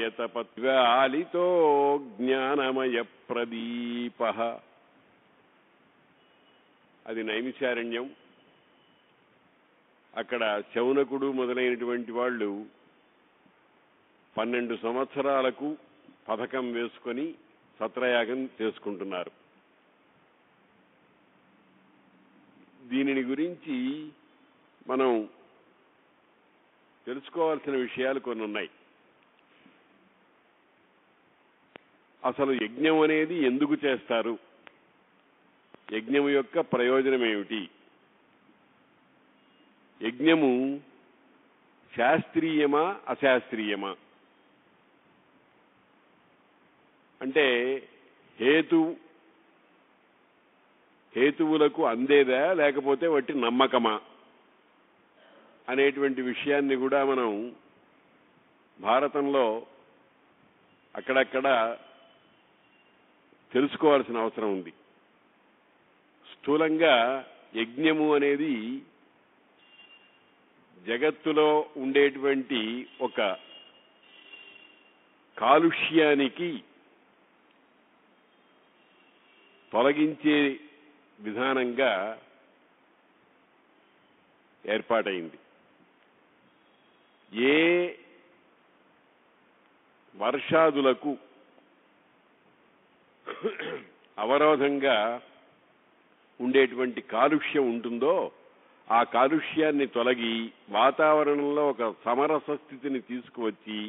దాయతపత్వాలితో జ్ఞానమయ ప్రదీప. అది నైమిషారణ్యం. అక్కడ శౌనకుడు మొదలైనటువంటి వాళ్ళు 12 సంవత్సరాలకు పథకం వేసుకొని సత్రయాగం చేసుకుంటున్నారు. దీనిని గురించి మనం తెలుసుకోవాల్సిన విషయాలు కొన్ని ఉన్నాయి. అసలు యజ్ఞం అనేది ఎందుకు చేస్తారు? యజ్ఞం యొక్క ప్రయోజనం ఏమిటి? యజ్ఞము శాస్త్రీయమా అశాస్త్రీయమా? అంటే హేతువులకు అందేదా లేకపోతే వట్టి నమ్మకమా అనేటువంటి విషయాన్ని కూడా మనం భారతంలో అక్కడక్కడ తెలుసుకోవాల్సిన అవసరం ఉంది. స్థూలంగా యజ్ఞము అనేది జగత్తులో ఉండేటువంటి ఒక కాలుష్యానికి తొలగించే విధానంగా ఏర్పాటైంది. ఏ వర్షాదులకు అవరోధంగా ఉండేటువంటి కాలుష్యం ఉంటుందో ఆ కాలుష్యాన్ని తొలగి వాతావరణంలో ఒక సమరస స్థితిని తీసుకువచ్చి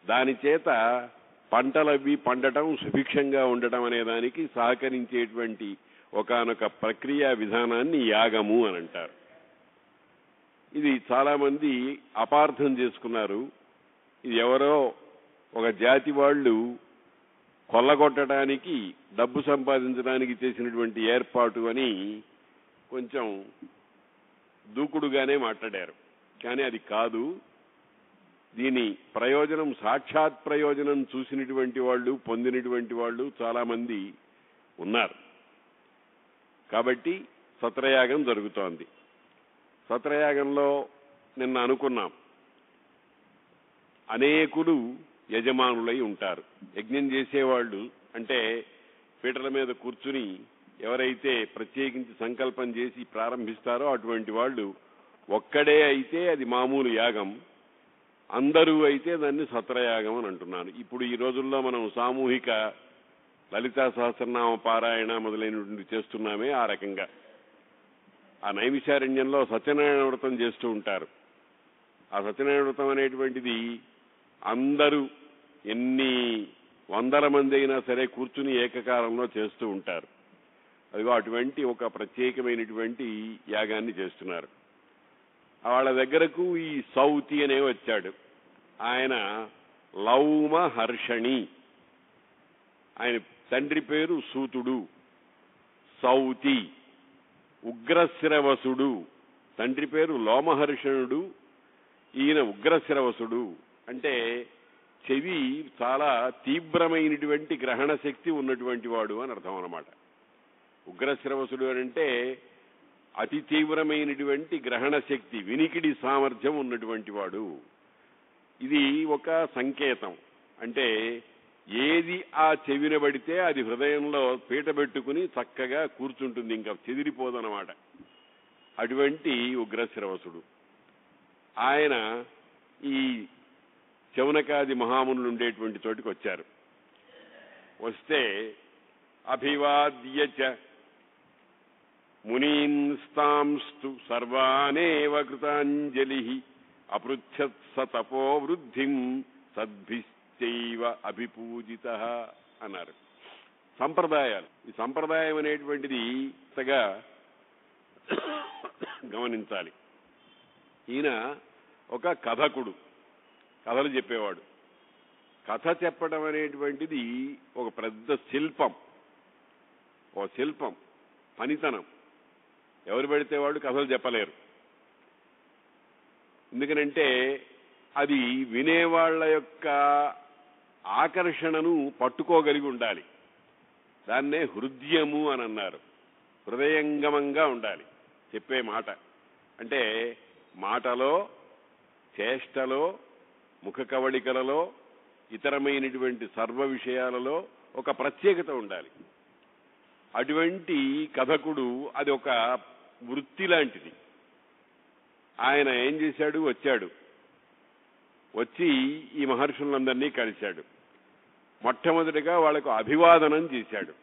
దాని చేత పంటలవి పండటం, సుభిక్షంగా ఉండటం అనే దానికి సహకరించేటువంటి ఒకానొక ప్రక్రియా విధానాన్ని యాగము అని అంటారు. ఇది చాలా మంది అపార్థం చేసుకున్నారు. ఇది ఎవరో ఒక జాతి వాళ్ళు కొల్లగొట్టడానికి, డబ్బు సంపాదించడానికి చేసినటువంటి ఏర్పాటు అని కొంచెం దూకుడుగానే మాట్లాడారు. కానీ అది కాదు. దీని ప్రయోజనం, సాక్షాత్ ప్రయోజనం చూసినటువంటి వాళ్ళు, పొందినటువంటి వాళ్ళు చాలా మంది ఉన్నారు. కాబట్టి సత్రయాగం జరుగుతోంది. సత్రయాగంలో నిన్న అనుకున్నాం, అనేకులు యజమానులై ఉంటారు. యజ్ఞం చేసేవాళ్ళు అంటే పీటల మీద కూర్చుని ఎవరైతే ప్రత్యేకించి సంకల్పం చేసి ప్రారంభిస్తారో అటువంటి వాళ్ళు ఒక్కడే అయితే అది మామూలు యాగం, అందరూ అయితే దాన్ని సత్రయాగం అని అంటున్నాను. ఇప్పుడు ఈ రోజుల్లో మనం సామూహిక లలితా సహస్రనామ పారాయణ మొదలైనటువంటి చేస్తున్నామే, ఆ రకంగా ఆ నైమిషారణ్యంలో సత్యనారాయణ వ్రతం చేస్తూ ఉంటారు. ఆ సత్యనారాయణ వ్రతం అనేటువంటిది అందరూ ఎన్ని వందల మంది అయినా సరే కూర్చుని ఏకకాలంలో చేస్తూ ఉంటారు. అదిగో అటువంటి ఒక ప్రత్యేకమైనటువంటి యాగాన్ని చేస్తున్నారు. వాళ్ళ దగ్గరకు ఈ సౌతి అనే వచ్చాడు. ఆయన లౌమ హర్షణి, ఆయన తండ్రి పేరు సూతుడు. సౌతి ఉగ్రశ్రవసుడు, తండ్రి పేరు లోమహర్షణుడు, ఈయన ఉగ్రశ్రవసుడు. అంటే చెవి చాలా తీవ్రమైనటువంటి గ్రహణ శక్తి ఉన్నటువంటి వాడు అని అర్థం అన్నమాట. ఉగ్రశ్రవసుడు అంటే అతి తీవ్రమైనటువంటి గ్రహణ శక్తి, వినికిడి సామర్థ్యం ఉన్నటువంటి వాడు. ఇది ఒక సంకేతం. అంటే ఏది ఆ చెవిన పడితే అది హృదయంలో పీట పెట్టుకుని చక్కగా కూర్చుంటుంది, ఇంకా చెదిరిపోదన్నమాట. అటువంటి ఉగ్రశ్రవసుడు ఆయన ఈ శౌనకాది మహామునులు ఉండేటువంటి చోటికి వచ్చారు. వస్తే అభివాద్య చ మునీన్స్తాంస్తు సర్వానేవ కృతాంజలి అపృచ్ఛత్ స తపో వృద్ధిం సద్భిశ్చైవ అభిపూజిత అన్నారు. సంప్రదాయాలు, ఈ సంప్రదాయం అనేటువంటిది ఇంతగా గమనించాలి. ఈయన ఒక కథకుడు, కథలు చెప్పేవాడు. కథ చెప్పడం అనేటువంటిది ఒక పెద్ద శిల్పం, ఓ శిల్పం, పనితనం. ఎవరు పెడితే వాడు కథలు చెప్పలేరు. ఎందుకనంటే అది వినేవాళ్ల యొక్క ఆకర్షణను పట్టుకోగలిగి ఉండాలి. దాన్నే హృదయము అని అన్నారు. హృదయంగమంగా ఉండాలి చెప్పే మాట. అంటే మాటలో, చేష్టలో, ముఖ కవళికలలో ఇతరమైనటువంటి సర్వ విషయాలలో ఒక ప్రత్యేకత ఉండాలి. అటువంటి కథకుడు అది ఒక వృత్తి లాంటిది. ఆయన ఏం చేశాడు, వచ్చి ఈ మహర్షులందరినీ కలిశాడు. మొట్టమొదటిగా వాళ్లకు అభివాదనం చేశాడు.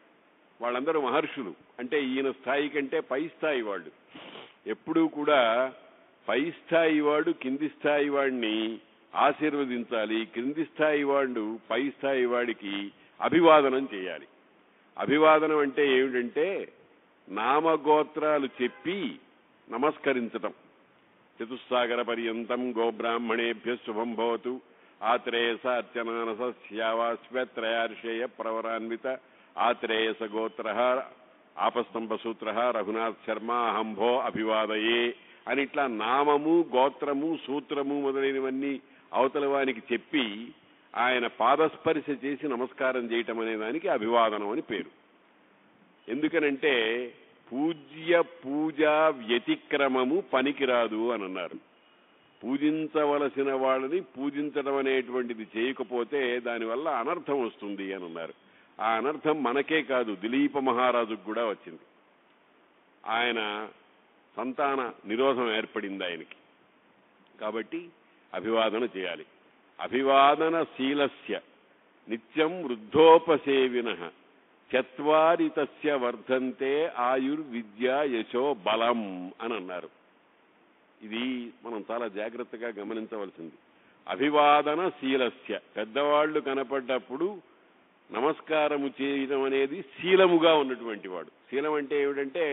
వాళ్ళందరూ మహర్షులు, అంటే ఈయన స్థాయి కంటే పై స్థాయి వాళ్ళు. ఎప్పుడూ కూడా పై స్థాయి వాడు కింది స్థాయి వాడిని ఆశీర్వదించాలి, క్రింది స్థాయి వాడు పై స్థాయి వాడికి అభివాదనం చేయాలి. అభివాదనం అంటే ఏమిటంటే నామగోత్రాలు చెప్పి నమస్కరించటం. చతుస్సాగర పర్యంతం గోబ్రాహ్మణేభ్య శుభం భవతు ఆత్రేయస అర్చనానస శ్యావాశ్వత్రయార్షేయ ప్రవరాన్విత ఆత్రేయస గోత్ర ఆపస్తంభసూత్ర రఘునాథ్ శర్మ అహంభో అభివాదయే అని ఇట్లా నామము గోత్రము సూత్రము మొదలైనవన్నీ అవతల వానికి చెప్పి ఆయన పాదస్పర్శ చేసి నమస్కారం చేయటం అనే దానికి అభివాదనం అని పేరు. ఎందుకనంటే పూజా వ్యతిక్రమము పనికిరాదు అని అన్నారు. పూజించవలసిన వాళ్ళని పూజించడం అనేటువంటిది చేయకపోతే దానివల్ల అనర్థం వస్తుంది అని అన్నారు. ఆ అనర్థం మనకే కాదు, దిలీప మహారాజుకు కూడా వచ్చింది. ఆయన సంతాన నిరోధం ఏర్పడింది ఆయనకి. కాబట్టి అభివాదన చేయాలి. అభివాదన శీలస్య నిత్యం వృద్ధోపసేవినః చత్వారి తస్య వర్ధంతే ఆయుర్విద్య యశో బలం అని అన్నారు. ఇది మనం చాలా జాగ్రత్తగా గమనించవలసింది. అభివాదన శీలస్య, పెద్దవాళ్లు కనపడ్డప్పుడు నమస్కారము చేయడం అనేది శీలముగా ఉన్నటువంటి వాడు. శీలం అంటే ఏమిటంటే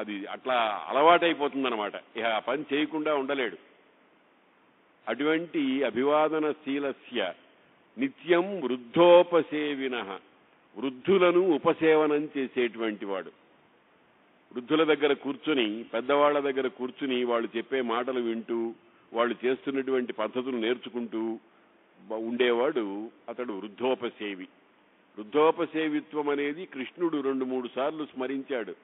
అది అట్లా అలవాటైపోతుందన్నమాట, ఇక ఆ పని చేయకుండా ఉండలేడు. అటువంటి అభివాదన శీలస్య నిత్యం వృద్ధోపసేవినః, వృద్ధులను ఉపసేవనం చేసేటువంటి వాడు. వృద్ధుల దగ్గర కూర్చుని, పెద్దవాళ్ల దగ్గర కూర్చుని వాళ్ళు చెప్పే మాటలు వింటూ వాళ్ళు చేస్తున్నటువంటి పద్ధతులు నేర్చుకుంటూ ఉండేవాడు అతడు వృద్ధోపసేవి. వృద్ధోపసేవిత్వం అనేది కృష్ణుడు 2-3 సార్లు స్మరించాడు.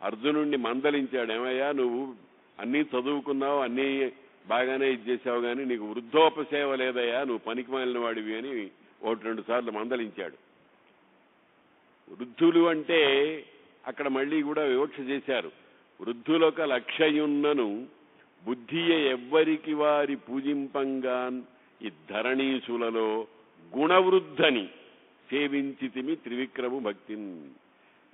అర్జునుడిని మందలించాడు, ఏమయ్యా నువ్వు అన్నీ చదువుకున్నావు, అన్నీ బాగానే ఇచ్చేసావు, కానీ నీకు వృద్ధోపసేవ లేదయ్యా, నువ్వు పనికి మాలిన వాడివి అని 1-2 సార్లు మందలించాడు. వృద్ధులు అంటే అక్కడ మళ్లీ కూడా వివక్ష చేశారు. వృద్ధులొక లక్షయున్నను బుద్ధియ ఎవ్వరికి వారి పూజింపంగాన్ ఈ ధరణీసులలో గుణవృద్ధని సేవించితిమి త్రివిక్రము భక్తిన్.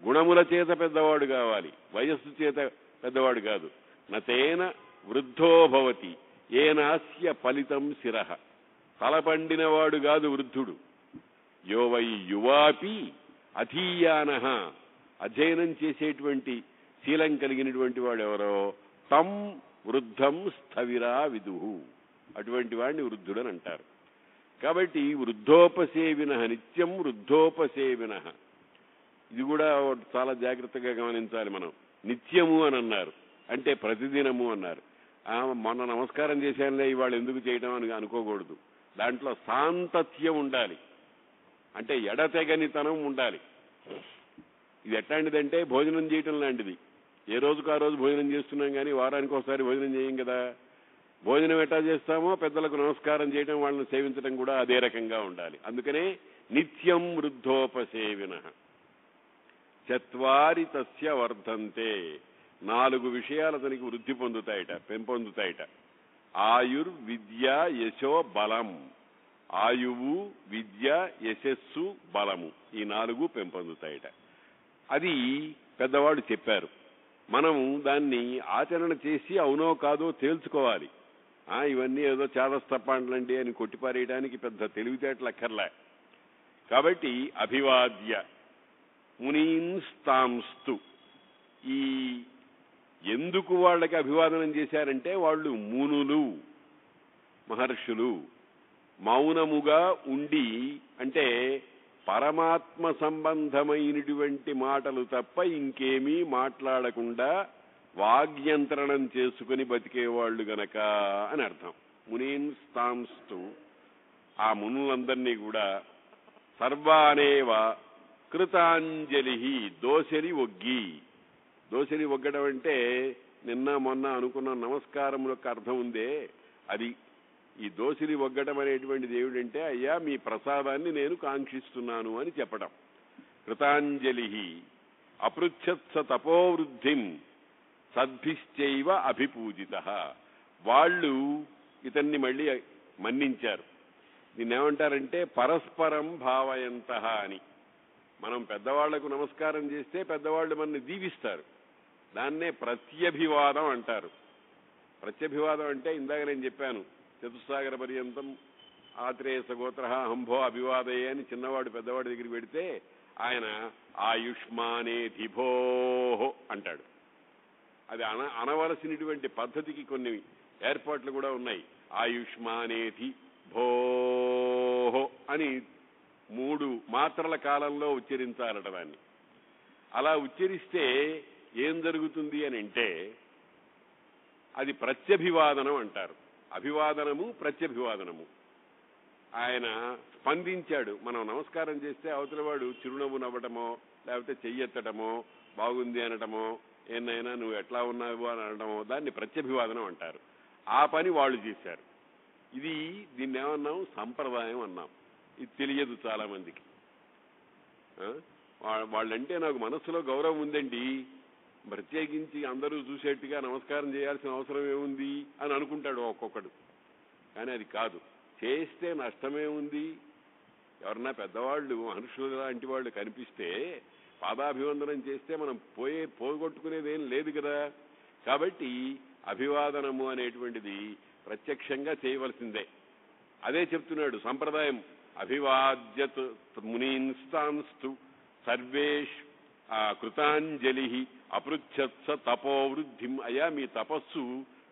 గుణముల చేత పెద్దవాడు కావాలి, వయస్సు చేత పెద్దవాడు కాదు. నతేన వృద్ధో భవతి ఏనాస్య ఫలితం శిరః, తలపండినవాడు కాదు వృద్ధుడు. యో వై యువాపి అధీయానః, అధ్యయనం చేసేటువంటి శీలం కలిగినటువంటి వాడు ఎవరో తం వృద్ధం స్థవిరా విదుహు, అటువంటి వాడిని వృద్ధుడని అంటారు. కాబట్టి వృద్ధోపసేవినః, నిత్యం వృద్ధోపసేవినః, ఇది కూడా చాలా జాగ్రత్తగా గమనించాలి మనం. నిత్యము అని అన్నారు అంటే ప్రతిదినము అన్నారు. మొన్న నమస్కారం చేశానులే ఇవాళ ఎందుకు చేయడం అని అనుకోకూడదు. దాంట్లో సాంతత్యం ఉండాలి, అంటే ఎడతెగనితనం ఉండాలి. ఇది ఎట్లాంటిదంటే భోజనం చేయటం లాంటిది. ఏ రోజుకు ఆ రోజు భోజనం చేస్తున్నాం, కానీ వారానికి ఒకసారి భోజనం చేయం కదా. భోజనం ఎట్లా చేస్తామో పెద్దలకు నమస్కారం చేయడం, వాళ్ళని సేవించడం కూడా అదే రకంగా ఉండాలి. అందుకనే నిత్యం వృద్ధోపసేవినః చత్వారి తస్య వర్ధంతే, 4 విషయాలు అతనికి వృద్ధి పొందుతాయిట, పెంపొందుతాయిట. ఆయుర్విద్య యశో బలం, ఆయువు విద్య యశస్సు బలము, ఈ 4 పెంపొందుతాయిట. అది పెద్దవాడు చెప్పారు. మనం దాన్ని ఆచరణ చేసి అవునో కాదో తేల్చుకోవాలి. ఇవన్నీ ఏదో చాదస్తపాండ్లండి అని కొట్టిపారేయడానికి పెద్ద తెలివితేటలు అక్కర్లే. కాబట్టి అభివాద్య మునీంస్తాంస్తు, ఈ ఎందుకు వాళ్ళకి అభివాదనం చేశారంటే వాళ్ళు మునులు, మహర్షులు, మౌనముగా ఉండి, అంటే పరమాత్మ సంబంధమైనటువంటి మాటలు తప్ప ఇంకేమీ మాట్లాడకుండా వాగ్యంత్రణం చేసుకుని బతికేవాళ్లు గనక అని అర్థం. మునీన్ స్థాంస్తు, ఆ మునులందరినీ కూడా సర్వానేవ కృతాంజలి దోశని ఒగ్గి. దోశని ఒగ్గడం అంటే నిన్న మొన్న అనుకున్న నమస్కారం యొక్క అర్థం ఉందే అది. ఈ దోసిలి ఒగ్గటం అనేటువంటిది ఏమిటంటే, అయ్యా మీ ప్రసాదాన్ని నేను కాంక్షిస్తున్నాను అని చెప్పడం. కృతాంజలి అపృచ్ఛత్స తపోవృద్ధిం సద్భిశ్చైవ అభిపూజిత. వాళ్ళు ఇతన్ని మళ్ళీ మన్నించారు. దీన్నేమంటారంటే పరస్పరం భావయంత అని. మనం పెద్దవాళ్లకు నమస్కారం చేస్తే పెద్దవాళ్ళు మనల్ని దీవిస్తారు. దాన్నే ప్రత్యభివాదం అంటారు. ప్రత్యభివాదం అంటే ఇందాక నేను చెప్పాను, చతుస్సాగర పర్యంతం ఆత్రేయస గోత్ర హంభో అభివాదయే అని చిన్నవాడు పెద్దవాడి దగ్గరికి పెడితే ఆయన ఆయుష్మానేధిభో అంటాడు. అది అనవలసినటువంటి పద్ధతికి కొన్ని ఏర్పాట్లు కూడా ఉన్నాయి. ఆయుష్మానేధి భో అని 3 మాత్రల కాలంలో ఉచ్చరించాలట దాన్ని. అలా ఉచ్చరిస్తే ఏం జరుగుతుంది అని అంటే అది ప్రత్యభివాదనం అంటారు. అభివాదనము ప్రత్యభివాదనము. ఆయన స్పందించాడు. మనం నమస్కారం చేస్తే అవతలవాడు చిరునవ్వు నవ్వటమో లేకపోతే చెయ్యెత్తటమో బాగుంది అనటమో ఏనైనా నువ్వు ఎట్లా ఉన్నావు అని అనటమో దాన్ని ప్రత్యభివాదనం అంటారు. ఆ పని వాళ్ళు చేశారు. దీన్ని ఏమన్నాం, సంప్రదాయం అన్నాం. ఇది తెలియదు చాలా మందికి. వాళ్ళంటే నాకు మనస్సులో గౌరవం ఉందండి, ప్రత్యేకించి అందరూ చూసేట్టుగా నమస్కారం చేయాల్సిన అవసరం ఏముంది అని అనుకుంటాడు ఒక్కొక్కడు. కానీ అది కాదు. చేస్తే నష్టమే ఉంది. ఎవరన్నా పెద్దవాళ్ళు మనుషులు లాంటి వాళ్ళు కనిపిస్తే పాదాభివందనం చేస్తే మనం పోగొట్టుకునేదేం లేదు కదా. కాబట్టి అభివాదనము అనేటువంటిది ప్రత్యక్షంగా చేయవలసిందే. అదే చెప్తున్నాడు సంప్రదాయం. అభివాద్యత్ మునీన్స్తాంస్తు సర్వేష్ కృతాంజలి అపృచ్ఛత్స తపోవృద్ధిం. అయ్యా మీ తపస్సు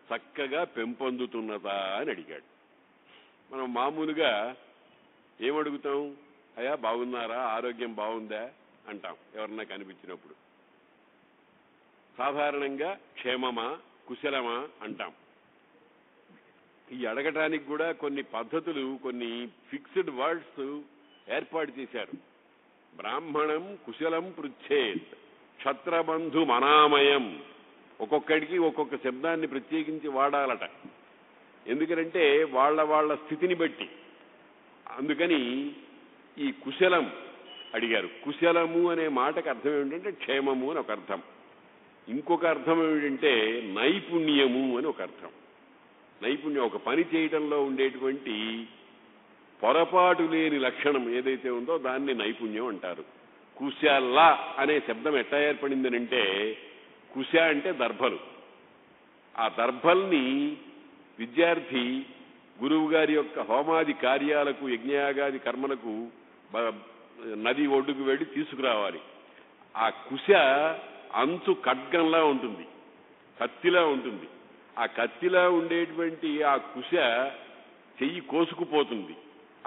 చక్కగా పెంపొందుతున్నదా అని అడిగాడు. మనం మామూలుగా ఏమడుగుతాం, అయ్యా బాగున్నారా, ఆరోగ్యం బాగుందా అంటాం ఎవరన్నా కనిపించినప్పుడు. సాధారణంగా క్షేమమా కుశలమా అంటాం. ఈ అడగటానికి కూడా కొన్ని పద్ధతులు, కొన్ని ఫిక్స్డ్ వర్డ్స్ ఏర్పాటు చేశారు. బ్రాహ్మణం కుశలం పృచ్ఛేత్, క్షత్రబంధు మనామయం. ఒక్కొక్కడికి ఒక్కొక్క శబ్దాన్ని ప్రత్యేకించి వాడాలట. ఎందుకంటే వాళ్ళ స్థితిని బట్టి. అందుకని ఈ కుశలం అడిగారు. కుశలము అనే మాటకు అర్థం ఏమిటంటే క్షేమము అని ఒక అర్థం. ఇంకొక అర్థం ఏమిటంటే నైపుణ్యము అని ఒక అర్థం. నైపుణ్యం, ఒక పని చేయటంలో ఉండేటువంటి పొరపాటు లేని లక్షణం ఏదైతే ఉందో దాన్ని నైపుణ్యం అంటారు. కుశల అనే శబ్దం ఎట్లా ఏర్పడిందనంటే, కుశ అంటే దర్భలు. ఆ దర్భల్ని విద్యార్థి గురువు గారి యొక్క హోమాది కార్యాలకు, యజ్ఞయాగాది కర్మలకు నది ఒడ్డుకు వెళ్ళి తీసుకురావాలి. ఆ కుశ అంచు ఖడ్గంలా ఉంటుంది, కత్తిలా ఉంటుంది. ఆ కత్తిలా ఉండేటువంటి ఆ కుశ చెయ్యి కోసుకుపోతుంది.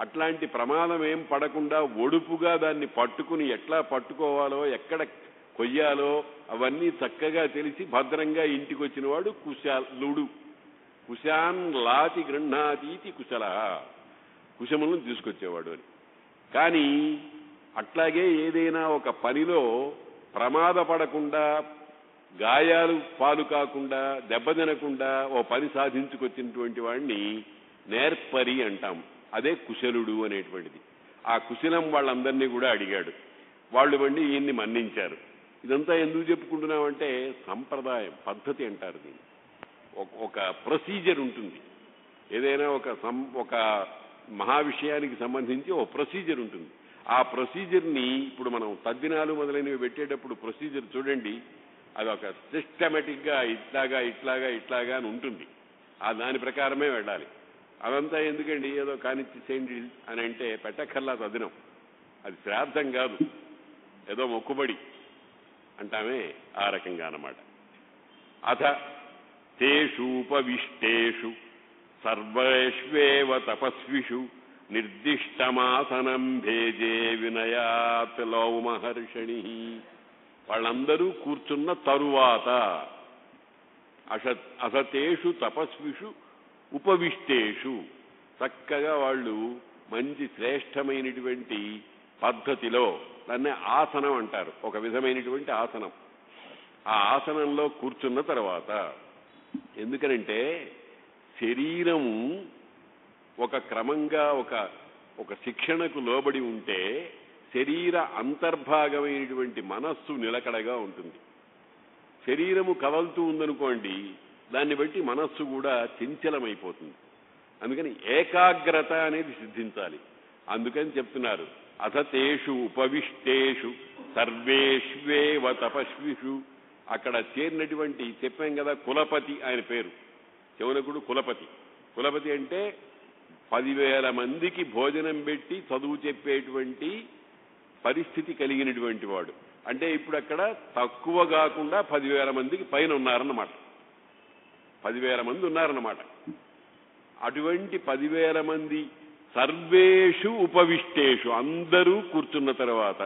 అట్లాంటి ప్రమాదం ఏం పడకుండా ఒడుపుగా దాన్ని పట్టుకుని ఎట్లా పట్టుకోవాలో, ఎక్కడ కొయ్యాలో అవన్నీ చక్కగా తెలిసి భద్రంగా ఇంటికి వచ్చిన వాడు కుశలుడు. కుశాన్ లాతి గృహ్ణాతీతి కుశల, కుశములను తీసుకొచ్చేవాడు అని. కానీ అట్లాగే ఏదైనా ఒక పనిలో ప్రమాదపడకుండా, గాయాలు పాలు కాకుండా, దెబ్బతినకుండా ఓ పని సాధించుకొచ్చినటువంటి వాడిని నేర్పరి అంటాం. అదే కుశలుడు అనేటువంటిది. ఆ కుశలం వాళ్ళందరినీ కూడా అడిగాడు. వాళ్ళు మళ్ళీ ఈయన్ని మన్నించారు. ఇదంతా ఎందుకు చెప్పుకుంటున్నామంటే సంప్రదాయం, పద్ధతి అంటారు దీన్ని. ఒక ప్రొసీజర్ ఉంటుంది. ఏదైనా ఒక మహా విషయానికి సంబంధించి ఒక ప్రొసీజర్ ఉంటుంది. ఆ ప్రొసీజర్ని ఇప్పుడు మనం తద్దినాలు మొదలైనవి పెట్టేటప్పుడు ప్రొసీజర్ చూడండి, అది ఒక సిస్టమేటిక్ గా ఇట్లాగా అని ఉంటుంది. దాని ప్రకారమే వెళ్ళాలి. అదంతా ఎందుకండి ఏదో కానిచ్చేసేయండి అని అంటే పెట్టక్కర్లా తద్దినం. అది శ్రాద్ధం కాదు, ఏదో మొక్కుబడి అంటామే, ఆ రకంగా అన్నమాట. అథ తేషూపవిష్టేషు సర్వేష్వేవ తపస్విషు నిర్దిష్టమాసనం భేజే వినయాత్ లౌమహర్షణి. వాళ్ళందరూ కూర్చున్న తరువాత అసతేషు తపస్విషు ఉపవిష్టేషు, చక్కగా వాళ్ళు మంచి శ్రేష్టమైనటువంటి పద్ధతిలో, దాన్నే ఆసనం అంటారు, ఒక విధమైనటువంటి ఆసనం. ఆ ఆసనంలో కూర్చున్న తర్వాత, ఎందుకనంటే శరీరము ఒక క్రమంగా ఒక శిక్షణకు లోబడి ఉంటే శరీర అంతర్భాగమైనటువంటి మనస్సు నిలకడగా ఉంటుంది. శరీరము కదలుతూ ఉందనుకోండి, దాన్ని బట్టి మనస్సు కూడా చంచలమైపోతుంది. అందుకని ఏకాగ్రత అనేది సిద్ధించాలి. అందుకని చెప్తున్నారు, అసతేషు ఉపవిష్టేషు సర్వేష్వేవ తపస్విషు. అక్కడ చేరినటువంటి చెప్పాం కదా, కులపతి ఆయన పేరు, శౌనకుడు కులపతి. కులపతి అంటే 10,000 మందికి భోజనం పెట్టి చదువు చెప్పేటువంటి పరిస్థితి కలిగినటువంటి వాడు. అంటే ఇప్పుడు అక్కడ తక్కువ కాకుండా 10,000 మందికి పైన ఉన్నారన్నమాట. 10,000 మంది ఉన్నారన్నమాట. అటువంటి 10,000 మంది సర్వేషు ఉపవిష్టేషు, అందరూ కూర్చున్న తర్వాత,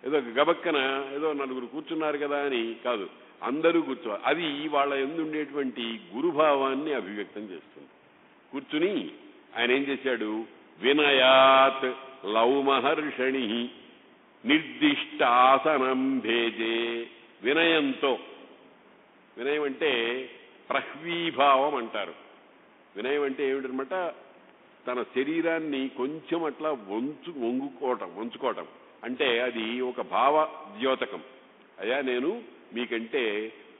ఏదో గబక్కన ఏదో 4 కూర్చున్నారు కదా అని కాదు, అందరూ కూర్చోవాలి. అది వాళ్ళ ఎందుండేటువంటి గురుభావాన్ని అభివ్యక్తం చేస్తుంది. కూర్చుని ఆయన ఏం చేశాడు, వినయాత్ లౌమహర్షణి నిర్దిష్టాసనం భేజే. వినయంతో, వినయం అంటే ప్రహ్వీభావం అంటారు. వినయం అంటే ఏమిటనమాట, తన శరీరాన్ని కొంచెం అట్లా వంచుకోవటం అంటే అది ఒక భావ ద్యోతకం. అయ్యా నేను మీకంటే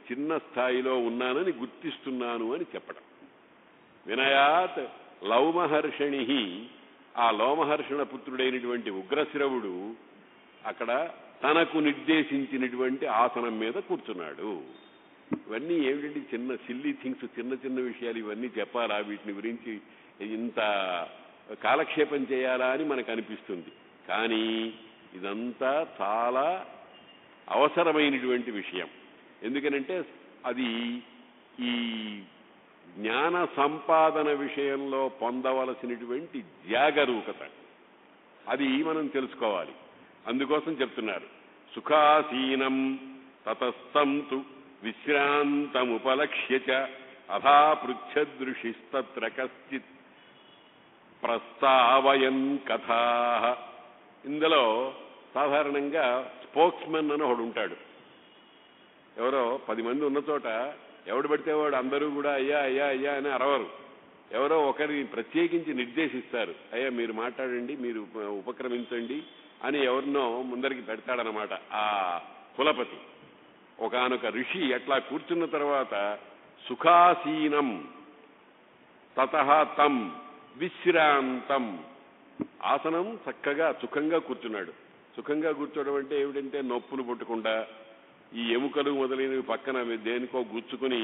చిన్న స్థాయిలో ఉన్నానని గుర్తిస్తున్నాను అని చెప్పడం. వినయాత్ లౌమహర్షణి. ఆ లోమహర్షణ పుత్రుడైనటువంటి ఉగ్రశ్రవుడు అక్కడ తనకు నిర్దేశించినటువంటి ఆసనం మీద కూర్చున్నాడు. ఇవన్నీ ఏమిటంటే చిన్న సిల్లీ థింగ్స్, చిన్న చిన్న విషయాలు. ఇవన్నీ చెప్పాలా, వీటిని గురించి ఇంత కాలక్షేపం చేయాలా అని మనకు అనిపిస్తుంది. కానీ ఇదంతా చాలా అవసరమైనటువంటి విషయం. ఎందుకనంటే అది ఈ జ్ఞాన సంపాదన విషయంలో పొందవలసినటువంటి జాగరూకత, అది మనం తెలుసుకోవాలి. అందుకోసం చెప్తున్నారు, సుఖాసీనం తతస్తంతు విశ్రాంతముపలక్ష్య చ అథా పృచ్ఛదృషిస్తత్ర కశ్చిత్ ప్రస్తావయన్ కథా. ఇందులో సాధారణంగా స్పోక్స్మెన్ అని ఒకడు ఉంటాడు. ఎవరో 10 మంది ఉన్న చోట ఎవడు పడితే వాడు అందరూ కూడా అయ్యా అయ్యా అయ్యా అని అరవరు. ఎవరో ఒకరిని ప్రత్యేకించి నిర్దేశిస్తారు, అయ్యా మీరు మాట్లాడండి, మీరు ఉపక్రమించండి అని ఎవరినో ముందరికి పెడతాడనమాట ఆ కులపతి. ఒకానొక ఋషి అట్లా కూర్చున్న తర్వాత సుఖాసీనం తతః తం విశ్రాంతం. ఆసనం చక్కగా సుఖంగా కూర్చున్నాడు. సుఖంగా కూర్చోవడం అంటే ఏమిటంటే నొప్పులు పుట్టకుండా, ఈ ఎముకలు మొదలైనవి పక్కన దేనికో గుచ్చుకుని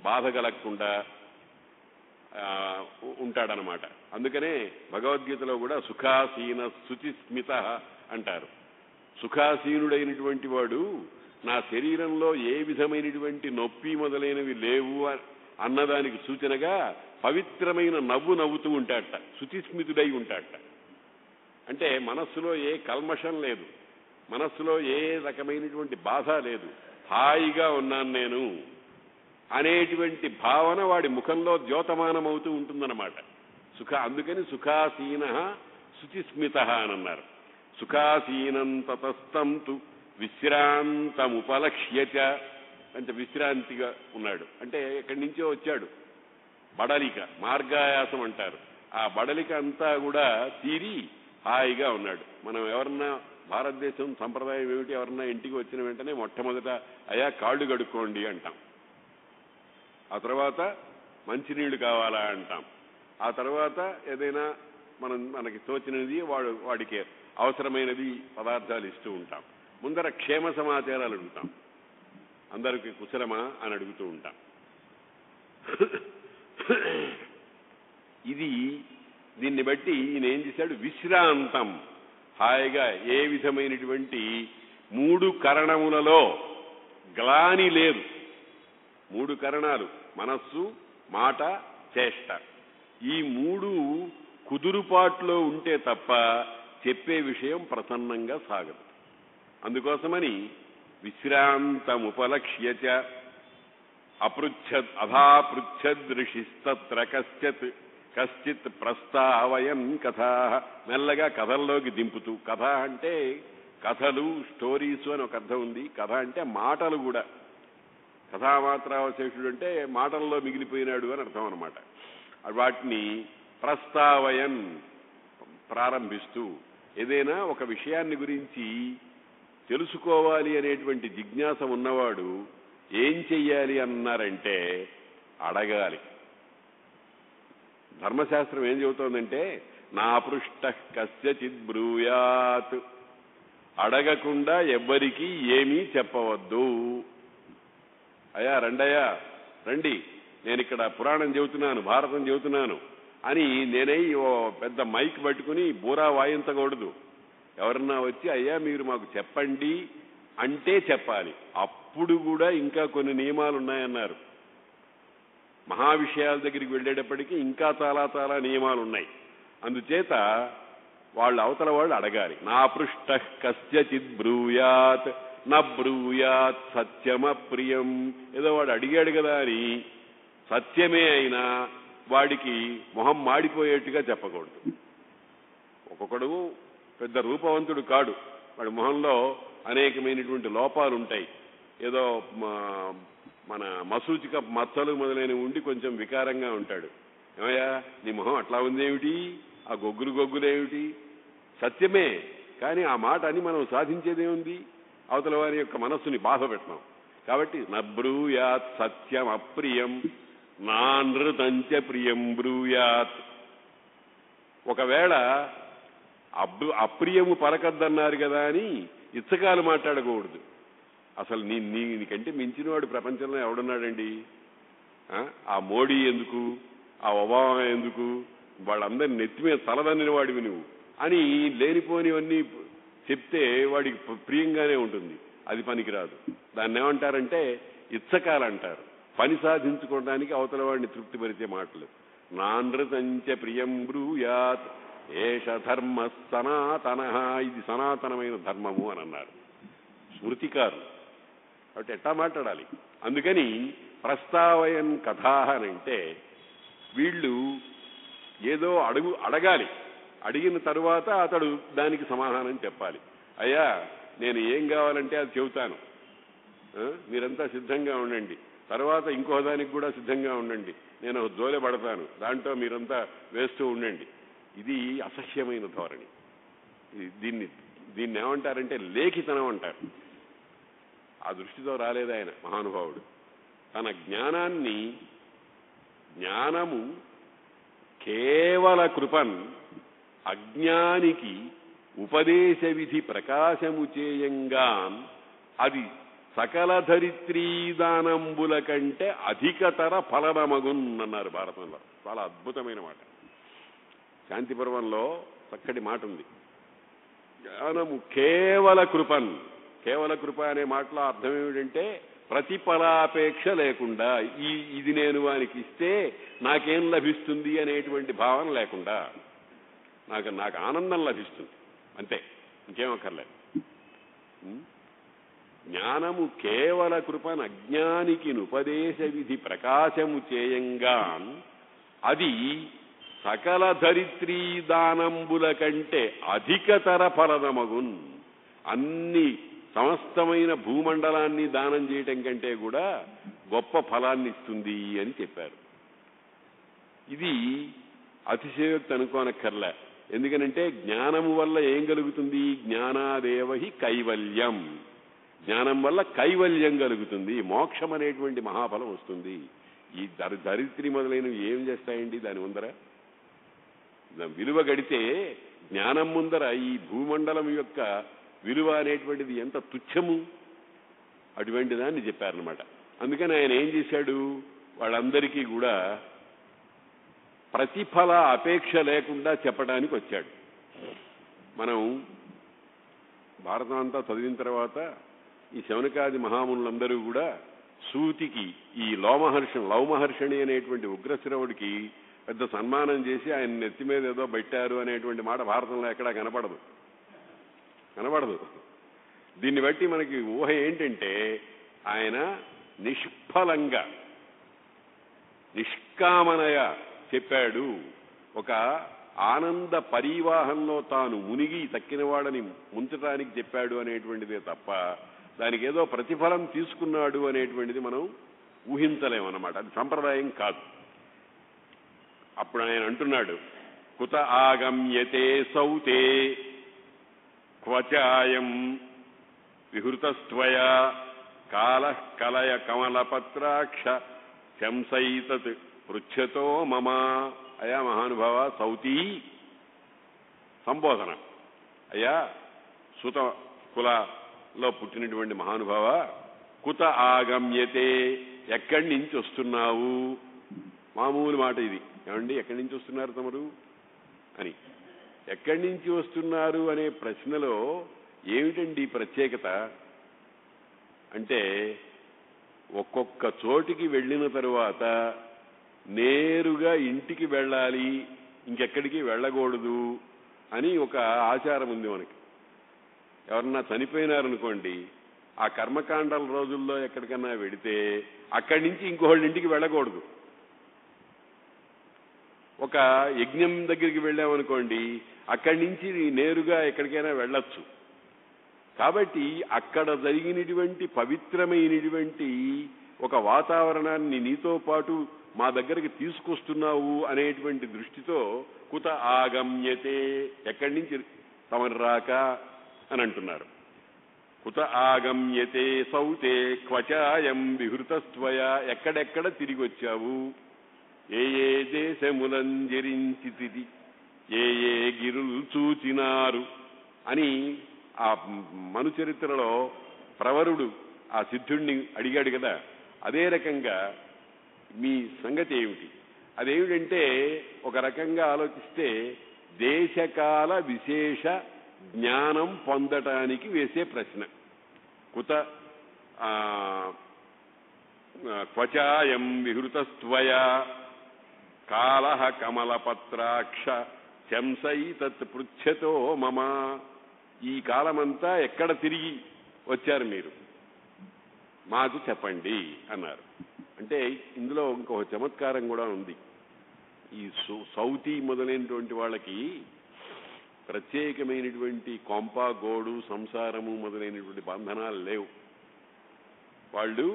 బాధ కలగకుండా ఉంటాడనమాట. అందుకనే భగవద్గీతలో కూడా సుఖాసీన శుచిస్మిత అంటారు. సుఖాసీనుడైనటువంటి వాడు నా శరీరంలో ఏ విధమైనటువంటి నొప్పి మొదలైనవి లేవు అన్నదానికి సూచనగా పవిత్రమైన నవ్వు నవ్వుతూ ఉంటాడట, శుచిస్మితుడై ఉంటాడట. అంటే మనస్సులో ఏ కల్మషం లేదు, మనస్సులో ఏ రకమైనటువంటి బాధ లేదు, హాయిగా ఉన్నాను నేను అనేటువంటి భావన వాడి ముఖంలో ద్యోతమానమవుతూ ఉంటుందన్నమాట. అందుకని సుఖాసీన శుచిస్మిత అని అన్నారు. సుఖాసీనం తతస్తంతు విశ్రాంతముపలక్ష్య చ. అంటే విశ్రాంతిగా ఉన్నాడు అంటే ఎక్కడి నుంచో వచ్చాడు, బడలిక, మార్గాయాసం అంటారు. ఆ బడలిక అంతా కూడా తీరి హాయిగా ఉన్నాడు. మనం ఎవరన్నా భారతదేశం సంప్రదాయం ఏమిటి, ఎవరన్నా ఇంటికి వచ్చిన వెంటనే మొట్టమొదట అయ్యా కాళ్ళు కడుక్కోండి అంటాం. ఆ తర్వాత మంచినీళ్లు కావాలా అంటాం. ఆ తర్వాత ఏదైనా మనకి తోచినది వాడికి అవసరమైనది పదార్థాలు ఇస్తూ ఉంటాం. ముందర క్షేమ సమాచారాలు అడుగుతాం, అందరికీ కుశలమా అని అడుగుతూ ఉంటాం. దీన్ని బట్టి ఈయన ఏం చేశాడు, విశ్రాంతం, హాయిగా ఏ విధమైనటువంటి 3 కరణములలో గ్లాని లేదు. 3 కరణాలు మనస్సు, మాట, చేష్ట. ఈ 3 కుదురుపాట్లో ఉంటే తప్ప చెప్పే విషయం ప్రసన్నంగా సాగదు. అందుకోసమని విశ్రాంతముపలక్ష్య చ అథాపృచ్ఛదృషిస్తత్ర కశ్చిత్ ప్రస్తావయన్ కథా. మెల్లగా కథల్లోకి దింపుతూ, కథ అంటే కథలు, స్టోరీసు అని ఒక అర్థం ఉంది. కథ అంటే మాటలు కూడా. కథామాత్రావశేషుడు అంటే మాటల్లో మిగిలిపోయినాడు అని అర్థం అనమాట. వాటిని ప్రస్తావయన్ ప్రారంభిస్తూ ఏదైనా ఒక విషయాన్ని గురించి తెలుసుకోవాలి అనేటువంటి జిజ్ఞాస ఉన్నవాడు ఏం చెయ్యాలి అన్నారంటే అడగాలి. ధర్మశాస్త్రం ఏం చెబుతోందంటే నా పృష్ట కస్యచిద్ బ్రూయాత్, అడగకుండా ఎవ్వరికీ ఏమీ చెప్పవద్దు. అయ్యా రండయ్యా రండి, నేను ఇక్కడ పురాణం చెబుతున్నాను, భారతం చెబుతున్నాను అని నేనై ఓ పెద్ద మైక్ పట్టుకుని బూరా వాయించకూడదు. ఎవరన్నా వచ్చి అయ్యా మీరు మాకు చెప్పండి అంటే చెప్పాలి. అప్పుడు కూడా ఇంకా కొన్ని నియమాలు ఉన్నాయన్నారు. మహా విషయాల దగ్గరికి వెళ్ళేటప్పటికీ ఇంకా చాలా చాలా నియమాలు ఉన్నాయి. అందుచేత వాళ్ళు అవతల వాళ్ళు అడగాలి. నా పృష్ట కస్యచిద్ బ్రూయాత్ న బ్రూయాత్ సత్యమప్రియం. ఏదో వాడు అడిగాడు కదా అని సత్యమే అయినా వాడికి మొహం మాడిపోయేట్టుగా చెప్పకూడదు. ఒక్కొక్కడు పెద్ద రూపవంతుడు కాడు, వాడి మొహంలో అనేకమైనటువంటి లోపాలు ఉంటాయి. ఏదో మన మసూచిక మచ్చలు మొదలైనవి ఉండి కొంచెం వికారంగా ఉంటాడు. ఏమయ్యా నీ మొహం అట్లా ఉందేమిటి, ఆ గొగ్గులేమిటి? సత్యమే, కానీ ఆ మాట అని మనం సాధించేదేముంది? అవతల వారి యొక్క మనస్సుని బాధ పెట్టడం. కాబట్టి నబ్రూయాత్ సత్యం అప్రియం నానృతంచ ప్రియం బ్రూయాత్. ఒకవేళ అప్రియము పలకద్దన్నారు కదా అని ఇచ్చకాలు మాట్లాడకూడదు. అసలు నీకంటే మించిన వాడు ప్రపంచంలో ఎవడున్నాడండి? ఆ మోడీ ఎందుకు, ఆ ఒబామా ఎందుకు, వాళ్ళందరినీ నెత్తి మీద తలదన్నిన వాడివి నువ్వు అని లేనిపోనివన్నీ చెప్తే వాడికి ప్రియంగానే ఉంటుంది. అది పనికిరాదు. దాన్ని ఏమంటారంటే ఇచ్చకాలంటారు. పని సాధించుకోవడానికి అవతల వాడిని తృప్తిపరిచే మాటలు. నానృతంచ ప్రియం బ్రూయాత్ ఏష ధర్మ సనాతన. ఇది సనాతనమైన ధర్మము అని అన్నారు స్మృతికారులు. కాబట్టి ఎట్టా మాట్లాడాలి. అందుకని ప్రస్తావయన్ కథా అనంటే వీళ్ళు ఏదో అడగాలి. అడిగిన తరువాత అతడు దానికి సమాధానం చెప్పాలి. అయ్యా నేను ఏం కావాలంటే అది చెబుతాను, మీరంతా సిద్ధంగా ఉండండి, తర్వాత ఇంకో దానికి కూడా సిద్ధంగా ఉండండి, నేను జోలె పడతాను, దాంట్లో మీరంతా వేస్తూ ఉండండి. ఇది అసహ్యమైన ధోరణి. దీన్ని ఏమంటారంటే లేఖితనం అంటారు. ఆ దృష్టితో రాలేదు ఆయన మహానుభావుడు. తన జ్ఞానము కేవల కృపన్ అజ్ఞానికి ఉపదేశ విధి ప్రకాశము చేయంగాన్ అది సకల ధరిత్రీదానంబుల కంటే అధికతర ఫలనమగున్ అన్నారు భారతంలో. చాలా అద్భుతమైన మాట. శాంతి పర్వంలో చక్కటి మాట ఉంది. జ్ఞానము కేవల కృపన్. కేవల కృప అనే మాటలో అర్థం ఏమిటంటే ప్రతిఫలాపేక్ష లేకుండా, ఇది నేను వానికి ఇస్తే నాకేం లభిస్తుంది అనేటువంటి భావన లేకుండా నాకు ఆనందం లభిస్తుంది అంతే, ఇంకేం అక్కర్లేదు. జ్ఞానము కేవల కృపను అజ్ఞానికి ఉపదేశ విధి ప్రకాశము చేయంగాన్ అది సకల ధరిత్రీ దానంబుల కంటే అధికతర ఫలదమగున్. అన్ని సమస్తమైన భూమండలాన్ని దానం చేయటం కంటే కూడా గొప్ప ఫలాన్ని ఇస్తుంది అని చెప్పారు. ఇది అతిశయోక్తి అనుకోనక్కర్లే. ఎందుకనంటే జ్ఞానము వల్ల ఏం కలుగుతుంది? జ్ఞానాదేవహి కైవల్యం. జ్ఞానం వల్ల కైవల్యం కలుగుతుంది, మోక్షం అనేటువంటి మహాఫలం వస్తుంది. ఈ ధరిత్రి మొదలైనవి ఏం చేస్తాయండి దాని ముందర? విలువ గడితే జ్ఞానం ముందర ఈ భూమండలం యొక్క విలువ అనేటువంటిది ఎంత తుచ్చము, అటువంటి దాన్ని చెప్పారనమాట. అందుకని ఆయన ఏం చేశాడు? వాళ్ళందరికీ కూడా ప్రతిఫల అపేక్ష లేకుండా చెప్పడానికి వచ్చాడు. మనం భారతం అంతా చదివిన తర్వాత ఈ శౌనకాది మహామునులందరూ కూడా సూతికి ఈ లవమహర్షణి అనేటువంటి ఉగ్రశ్రవుడికి పెద్ద సన్మానం చేసి ఆయన నెత్తి మీద ఏదో పెట్టారు అనేటువంటి మాట భారతంలో ఎక్కడా కనపడదు. దీన్ని బట్టి మనకి ఊహ ఏంటంటే ఆయన నిష్ఫలంగా నిష్కామనగా చెప్పాడు. ఒక ఆనంద పరివాహంలో తాను మునిగి తక్కినవాడని ముంచటానికి చెప్పాడు అనేటువంటిదే తప్ప దానికి ఏదో ప్రతిఫలం తీసుకున్నాడు అనేటువంటిది మనం ఊహించలేమన్నమాట. అది సంప్రదాయం కాదు. అప్పుడు ఆయన అంటున్నాడు, కుత ఆగమ్యతే సౌతే క్వచాయం విహృతస్త్వయా కాలః కలయ కమలపత్రాక్ష శంసైతత్ పృచ్ఛతో మమ. అయా మహానుభావ, సౌతీ సంబోధన. అయ్యా సుత కులలో పుట్టినటువంటి మహానుభావ, కుత ఆగమ్యతే, ఎక్కడి నుంచి వస్తున్నావు? మామూలు మాట ఇది. ఏమండి, ఎక్కడి నుంచి వస్తున్నారు తమరు అని. ఎక్కడి నుంచి వస్తున్నారు అనే ప్రశ్నలో ఏమిటండి ప్రత్యేకత అంటే, ఒక్కొక్క చోటికి వెళ్ళిన తరువాత నేరుగా ఇంటికి వెళ్ళాలి, ఇంకెక్కడికి వెళ్ళకూడదు అని ఒక ఆచారం ఉంది మనకి. ఎవరన్నా చనిపోయినారనుకోండి, ఆ కర్మకాండాల రోజుల్లో ఎక్కడికన్నా వెడితే అక్కడి నుంచి ఇంకోళ్ళ ఇంటికి వెళ్ళకూడదు. ఒక యజ్ఞం దగ్గరికి వెళ్ళామనుకోండి, అక్కడి నుంచి నేరుగా ఎక్కడికైనా వెళ్ళొచ్చు. కాబట్టి అక్కడ జరిగినటువంటి పవిత్రమైనటువంటి ఒక వాతావరణాన్ని నీతో పాటు మా దగ్గరికి తీసుకొస్తున్నావు అనేటువంటి దృష్టితో కుత ఆగమ్యతే, ఎక్కడి నుంచి తమరు రాక అని అంటున్నారు. కుత ఆగమ్యతే సౌతే క్వచాయం విహృతస్త్వయా, ఎక్కడెక్కడ తిరిగి వచ్చావు, ఏ ఏ దేశములంజరించితిది, ఏ ఏ గిరులు చూచినారు అని ఆ మను చరిత్రలో ప్రవరుడు ఆ సిద్ధుణ్ణి అడిగాడు కదా. అదే రకంగా మీ సంగతి ఏమిటి? అదేమిటంటే, ఒక రకంగా ఆలోచిస్తే దేశకాల విశేష జ్ఞానం పొందటానికి వేసే ప్రశ్న. కుత క్వచాయం విహృతస్త్వయా కాలః కమలపత్రాక్ష శంసైతత్ పృచ్ఛతో మమ. ఈ కాలమంతా ఎక్కడ తిరిగి వచ్చారు మీరు, మాకు చెప్పండి అన్నారు. అంటే ఇందులో ఇంకొక చమత్కారం కూడా ఉంది. ఈ సౌతి మొదలైనటువంటి వాళ్ళకి ప్రత్యేకమైనటువంటి కొంప, గోడు, సంసారము మొదలైనటువంటి బంధనాలు లేవు. వాళ్ళు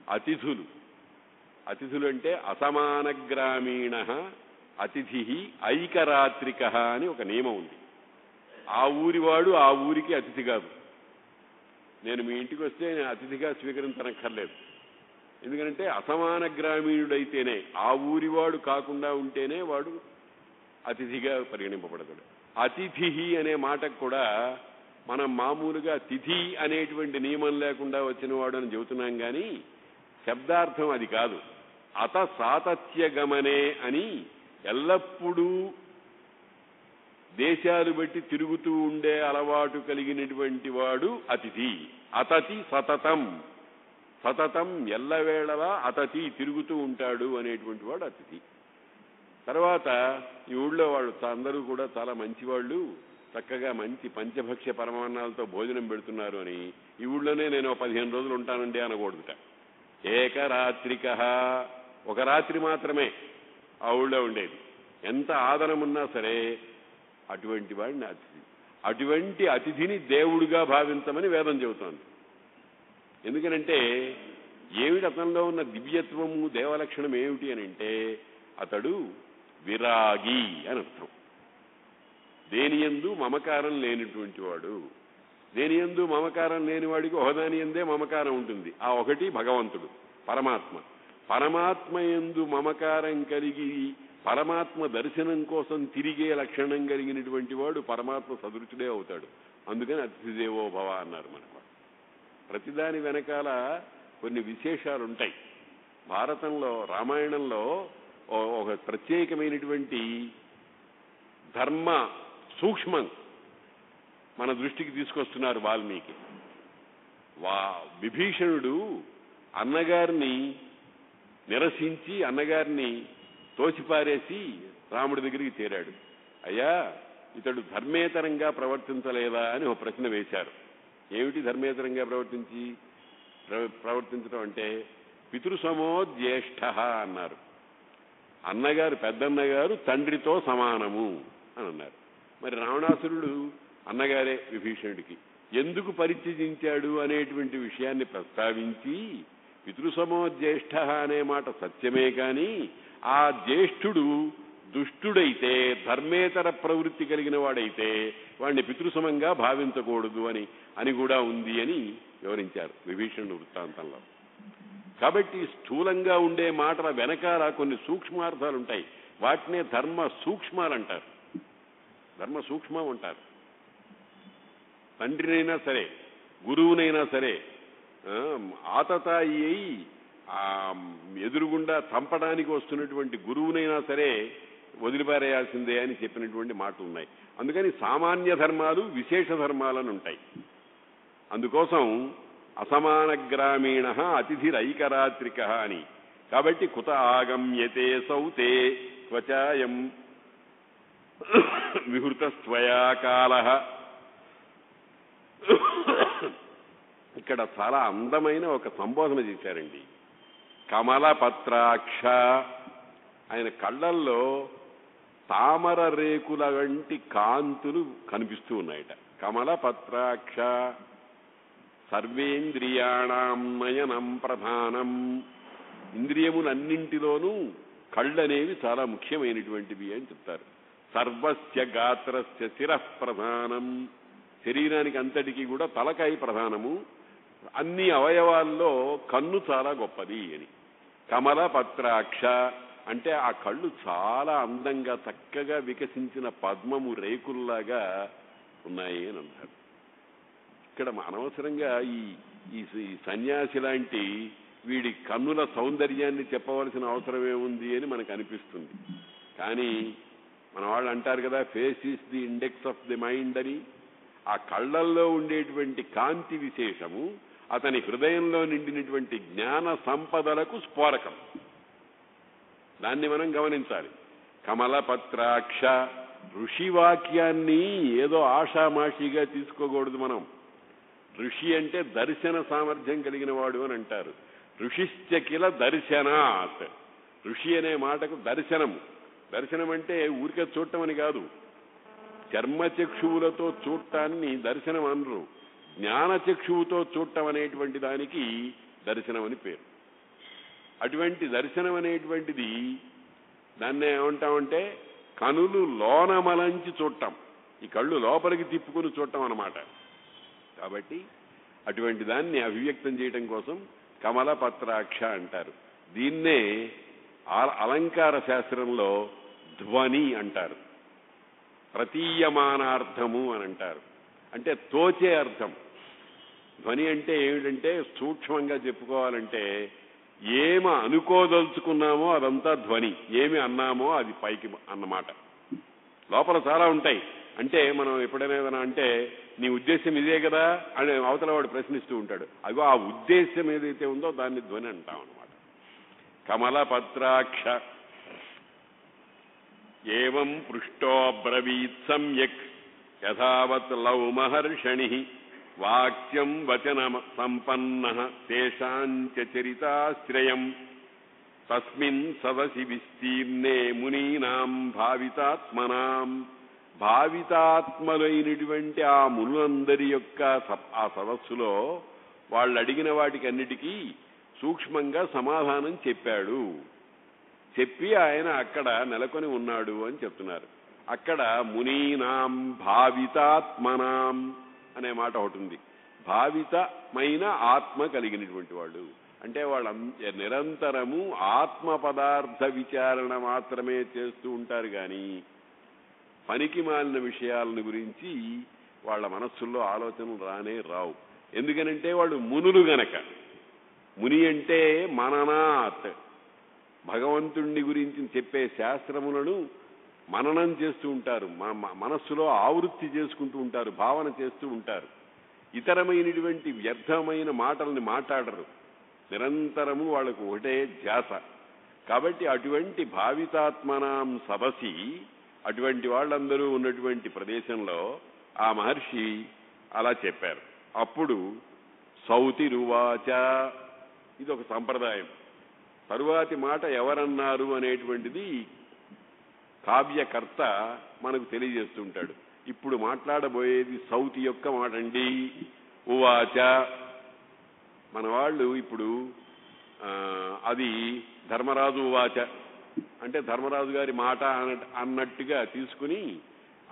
అతిథులు. అతిథులు అంటే అసమాన గ్రామీణ అతిథి ఐకరాత్రిక అని ఒక నియమం ఉంది. ఆ ఊరివాడు ఆ ఊరికి అతిథి కాదు. నేను మీ ఇంటికి వస్తే నేను అతిథిగా స్వీకరించనక్కర్లేదు. ఎందుకంటే అసమాన గ్రామీణుడైతేనే, ఆ ఊరివాడు కాకుండా ఉంటేనే వాడు అతిథిగా పరిగణింపబడతాడు. అతిథి అనే మాటకు కూడా మనం మామూలుగా తిథి అనేటువంటి నియమం లేకుండా వచ్చిన వాడు అని చెబుతున్నాం, కానీ శబ్దార్థం అది కాదు. అత సాతత్యగమనే అని ఎల్లప్పుడూ దేశాలు బట్టి తిరుగుతూ ఉండే అలవాటు కలిగినటువంటి వాడు అతిథి. అతతి సతతం, సతతం ఎల్లవేళలా అతతి తిరుగుతూ ఉంటాడు అనేటువంటి వాడు అతిథి. తర్వాత ఈ ఊళ్ళో వాళ్ళు అందరూ కూడా చాలా మంచివాళ్ళు, చక్కగా మంచి పంచభక్ష్య పరమాన్నాలతో భోజనం పెడుతున్నారు అని ఈ ఊళ్ళోనే నేను 15 రోజులు ఉంటానండి అనకూడదుట. ఏకరాత్రిక, ఒక రాత్రి మాత్రమే ఆ ఊళ్ళో ఉండేది. ఎంత ఆదరమున్నా సరే అటువంటి వాడిని అతిథి. అటువంటి అతిథిని దేవుడిగా భావించమని వేదం చెబుతోంది. ఎందుకనంటే ఏమిటి అతనిలో ఉన్న దివ్యత్వము, దేవలక్షణం ఏమిటి అని అంటే, అతడు విరాగి అని అర్థం. దేనియందు మమకారం లేనిటువంటి వాడు. దేనియందు మమకారం లేనివాడికి ఒకదాని యందే మమకారం ఉంటుంది. ఆ ఒకటి భగవంతుడు, పరమాత్మ. పరమాత్మ యందు మమకారం కలిగి పరమాత్మ దర్శనం కోసం తిరిగే లక్షణం కలిగినటువంటి వాడు పరమాత్మ సదృశుడే అవుతాడు. అందుకని అతిథిదేవో భవ అన్నారు మనకు. ప్రతిదాని వెనకాల కొన్ని విశేషాలు ఉంటాయి. భారతంలో, రామాయణంలో ఒక ప్రత్యేకమైనటువంటి ధర్మ సూక్ష్మం మన దృష్టికి తీసుకొస్తున్నారు వాల్మీకి. విభీషణుడు అన్నగారిని నిరసించి, అన్నగారిని తోసిపారేసి రాముడి దగ్గరికి చేరాడు. అయ్యా, ఇతడు ధర్మేతరంగా ప్రవర్తించలేదా అని ఒక ప్రశ్న వేశారు. ఏమిటి ధర్మేతరంగా ప్రవర్తించడం అంటే, పితృసమో జ్యేష్ఠ అన్నారు. అన్నగారు, పెద్దన్నగారు తండ్రితో సమానము అని అన్నారు. మరి రావణాసురుడు అన్నగారే విభీషణుడికి ఎందుకు పరిత్యజించాడు అనేటువంటి విషయాన్ని ప్రస్తావించి, పితృసమో జ్యేష్ఠ అనే మాట సత్యమే కానీ ఆ జ్యేష్ఠుడు దుష్టుడైతే, ధర్మేతర ప్రవృత్తి కలిగిన వాడైతే వాడిని పితృసమంగా భావించకూడదు అని కూడా ఉంది అని వివరించారు విభీషణుడు వృత్తాంతంలో. కాబట్టి స్థూలంగా ఉండే మాటల వెనకాల కొన్ని సూక్ష్మార్థాలు ఉంటాయి. వాటినే ధర్మ సూక్ష్మాలు అంటారు. ధర్మ సూక్ష్మం అంటారు. తండ్రినైనా సరే, గురువునైనా సరే ఆతతాయి అయి ఎదురుగుండా చంపడానికి వస్తున్నటువంటి గురువునైనా సరే వదిలిపారేయాల్సిందే అని చెప్పినటువంటి మాటలు ఉన్నాయి. అందుకని సామాన్య ధర్మాలు, విశేష ధర్మాలని ఉంటాయి. అందుకోసం అసమాన గ్రామీణ అతిథిరైకరాత్రిక అని. కాబట్టి కుత ఆగమ్యతే సౌతే క్వచాయం విహృతస్త్వయా కాల. ఇక్కడ చాలా అందమైన ఒక సంబోధన చేశారండి. కమలపత్రాక్ష, ఆయన కళ్ళల్లో తామర రేకుల వంటి కాంతులు కనిపిస్తూ ఉన్నాయట. కమలపత్రాక్ష సర్వేంద్రియాణం నయనం ప్రధానం. ఇంద్రియములన్నింటిలోనూ కళ్ళనేవి చాలా ముఖ్యమైనటువంటివి అని చెప్తారు. సర్వస్య గాత్రస్య శిరః ప్రధానం. శరీరానికి అంతటికీ కూడా తలకాయ ప్రధానము. అన్ని అవయవాల్లో కన్ను చాలా గొప్పది అని. కమలపత్రాక్ష అంటే ఆ కళ్ళు చాలా అందంగా చక్కగా వికసించిన పద్మము రేకుల్లాగా ఉన్నాయి అని అంటారు. ఇక్కడ అనవసరంగా ఈ సన్యాసి లాంటి వీడి కన్నుల సౌందర్యాన్ని చెప్పవలసిన అవసరం ఏముంది అని మనకు అనిపిస్తుంది. కానీ మన వాళ్ళు అంటారు కదా, face is the index of the mind అని. ఆ కళ్ళల్లో ఉండేటువంటి కాంతి విశేషము అతని హృదయంలో నిండినటువంటి జ్ఞాన సంపదలకు స్ఫోరకం. దాన్ని మనం గమనించాలి. కమలపత్రాక్ష ఋషివాక్యాన్ని ఏదో ఆషామాషిగా తీసుకోకూడదు మనం. ఋషి అంటే దర్శన సామర్థ్యం కలిగిన వాడు అని అంటారు. ఋషిశ్చకిల దర్శనాత్. ఋషి అనే మాటకు దర్శనము. దర్శనం అంటే ఊరికే చూడటం అని కాదు. చర్మచక్షువులతో చూడటాన్ని దర్శనం అనరు. జ్ఞానచక్షువుతో చూడటం అనేటువంటి దానికి దర్శనం అని పేరు. అటువంటి దర్శనం అనేటువంటిది దాన్ని ఏమంటామంటే కనులు లోనమలంచి చూడటం. ఈ కళ్ళు లోపలికి తిప్పుకుని చూడటం అన్నమాట. కాబట్టి అటువంటి దాన్ని అభివ్యక్తం చేయటం కోసం కమలపత్రాక్ష అంటారు. దీన్నే అలంకార శాస్త్రంలో ధ్వని అంటారు. ప్రతీయమానార్థము అని అంటారు. అంటే తోచే అర్థం. ధ్వని అంటే ఏమిటంటే సూక్ష్మంగా చెప్పుకోవాలంటే ఏమి అనుకోదలుచుకున్నామో అదంతా ధ్వని, ఏమి అన్నామో అది పైకి అన్నమాట. లోపల చాలా ఉంటాయి. అంటే మనం ఎప్పుడైనా ఏదైనా అంటే నీ ఉద్దేశం ఇదే కదా అని అవతల వాడు ప్రశ్నిస్తూ ఉంటాడు. అగో ఆ ఉద్దేశం ఏదైతే ఉందో దాన్ని ధ్వని అంటాం అన్నమాట. కమలపత్రాక్ష ఏవం పృష్టోబ్రవీత్ సమ్యక్ యథావత్ లౌ మహర్షణి వాక్యం వచన సంపన్న తేషాంచ చరితాశ్రయం తస్మిన్ సదసి విస్తీర్ణే మునీనాం భావితాత్మనాం. భావితాత్మలైనటువంటి ఆ మునులందరి యొక్క ఆ సదస్సులో వాళ్ళు అడిగిన వాటికి అన్నిటికీ సూక్ష్మంగా సమాధానం చెప్పాడు. చెప్పి ఆయన అక్కడ నెలకొని ఉన్నాడు అని చెప్తున్నారు. అక్కడ మునీనాం భావితాత్మనాం అనే మాట ఒకటి ఉంది. భావితమైన ఆత్మ కలిగినటువంటి వాళ్ళు అంటే వాళ్ళ నిరంతరము ఆత్మ పదార్థ విచారణ మాత్రమే చేస్తూ ఉంటారు. కానీ పనికి మాలిన విషయాలను గురించి వాళ్ళ మనస్సుల్లో ఆలోచనలు రానే రావు. ఎందుకనంటే వాళ్ళు మునులు గనక. ముని అంటే మననాత్, భగవంతుణ్ణి గురించి చెప్పే శాస్త్రములను మననం చేస్తూ ఉంటారు. మనస్సులో ఆవృత్తి చేసుకుంటూ ఉంటారు, భావన చేస్తూ ఉంటారు. ఇతరమైనటువంటి వ్యర్థమైన మాటల్ని మాట్లాడరు. నిరంతరము వాళ్లకు ఒకటే ధ్యాస. కాబట్టి అటువంటి భావితాత్మనాం సదసి, అటువంటి వాళ్ళందరూ ఉన్నటువంటి ప్రదేశంలో ఆ మహర్షి అలా చెప్పారు. అప్పుడు సౌతిరువాచ, ఇది ఒక సంప్రదాయం. తరువాతి మాట ఎవరన్నారు అనేటువంటిది కావ్యకర్త మనకు తెలియజేస్తుంటాడు. ఇప్పుడు మాట్లాడబోయేది సౌతి యొక్క మాట అండి. ఉవాచ, మన వాళ్ళు ఇప్పుడు అది ధర్మరాజు ఉవాచ అంటే ధర్మరాజు గారి మాట అన్నట్టుగా తీసుకుని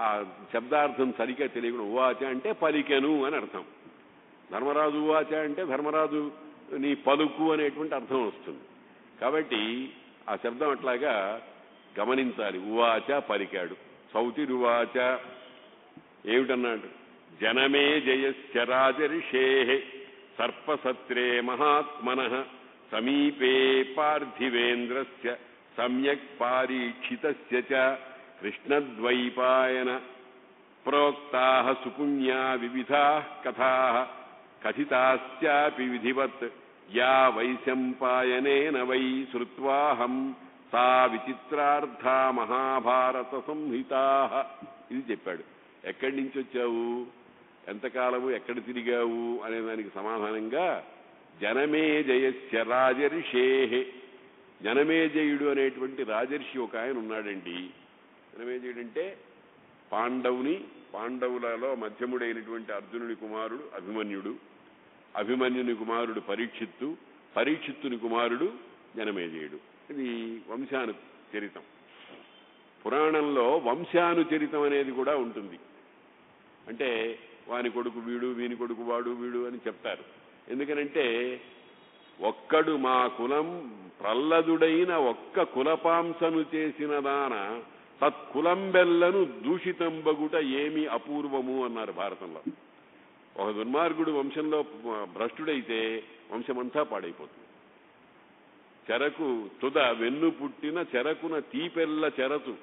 ఆ శబ్దార్థం సరిగ్గా తెలియకుండా ఉవాచ అంటే పలికెను అని అర్థం. ధర్మరాజు ఉవాచ అంటే ధర్మరాజు నీ పలుకు అనేటువంటి అర్థం వస్తుంది. కాబట్టి ఆ శబ్దం అట్లాగా గమనించాలి. ఉవాచ పలికాడు. సౌతిరువాచ ఏమిటన్నాడు? జనమే జయశ్చరాజర్షే సర్పసత్రే మహాత్మనః సమీపే పార్థివేంద్రస్య సమ్యక్ పారీక్షితస్య చ కృష్ణద్వైపాయన ప్రోక్తాః సుపుణ్యా వివిధాః కథాః కథితాశ్చాపి విధివత్ యా వైశంపాయనేన వై శ్రుత్వాహం సా విచిత్రార్థా మహాభారత సంహితాః. ఇది చెప్పాడు. ఎక్కడి నుంచి వచ్చావు, ఎంతకాలము ఎక్కడ తిరిగావు అనే దానికి సమాధానంగా జనమేజయస్య రాజర్షే, జనమేజయుడు అనేటువంటి రాజర్షి ఒక ఆయన ఉన్నాడండి. జనమేజయుడు అంటే పాండవులలో మధ్యముడైనటువంటి అర్జునుని కుమారుడు అభిమన్యుడు, అభిమన్యుని కుమారుడు పరీక్షిత్తుని కుమారుడు జనమేజయుడు. ఇది వంశానుచరితం. పురాణంలో వంశానుచరితం అనేది కూడా ఉంటుంది. అంటే వాని కొడుకు వీడు, వీని కొడుకు వాడు, వీడు అని చెప్తారు. ఎందుకనంటే ఒక్కడు మా కులం ప్రహ్లదుడైన ఒక్క కులపాంసను చేసిన దాన తత్కులంబెల్లను దూషితంబగుట ఏమి అపూర్వము అన్నారు భారతంలో. ఒక దుర్మార్గుడు వంశంలో భ్రష్టుడైతే వంశమంతా పాడైపోతుంది. చెరకు తుద వెన్ను పుట్టిన చెరకున తీపెల్ల చెరచు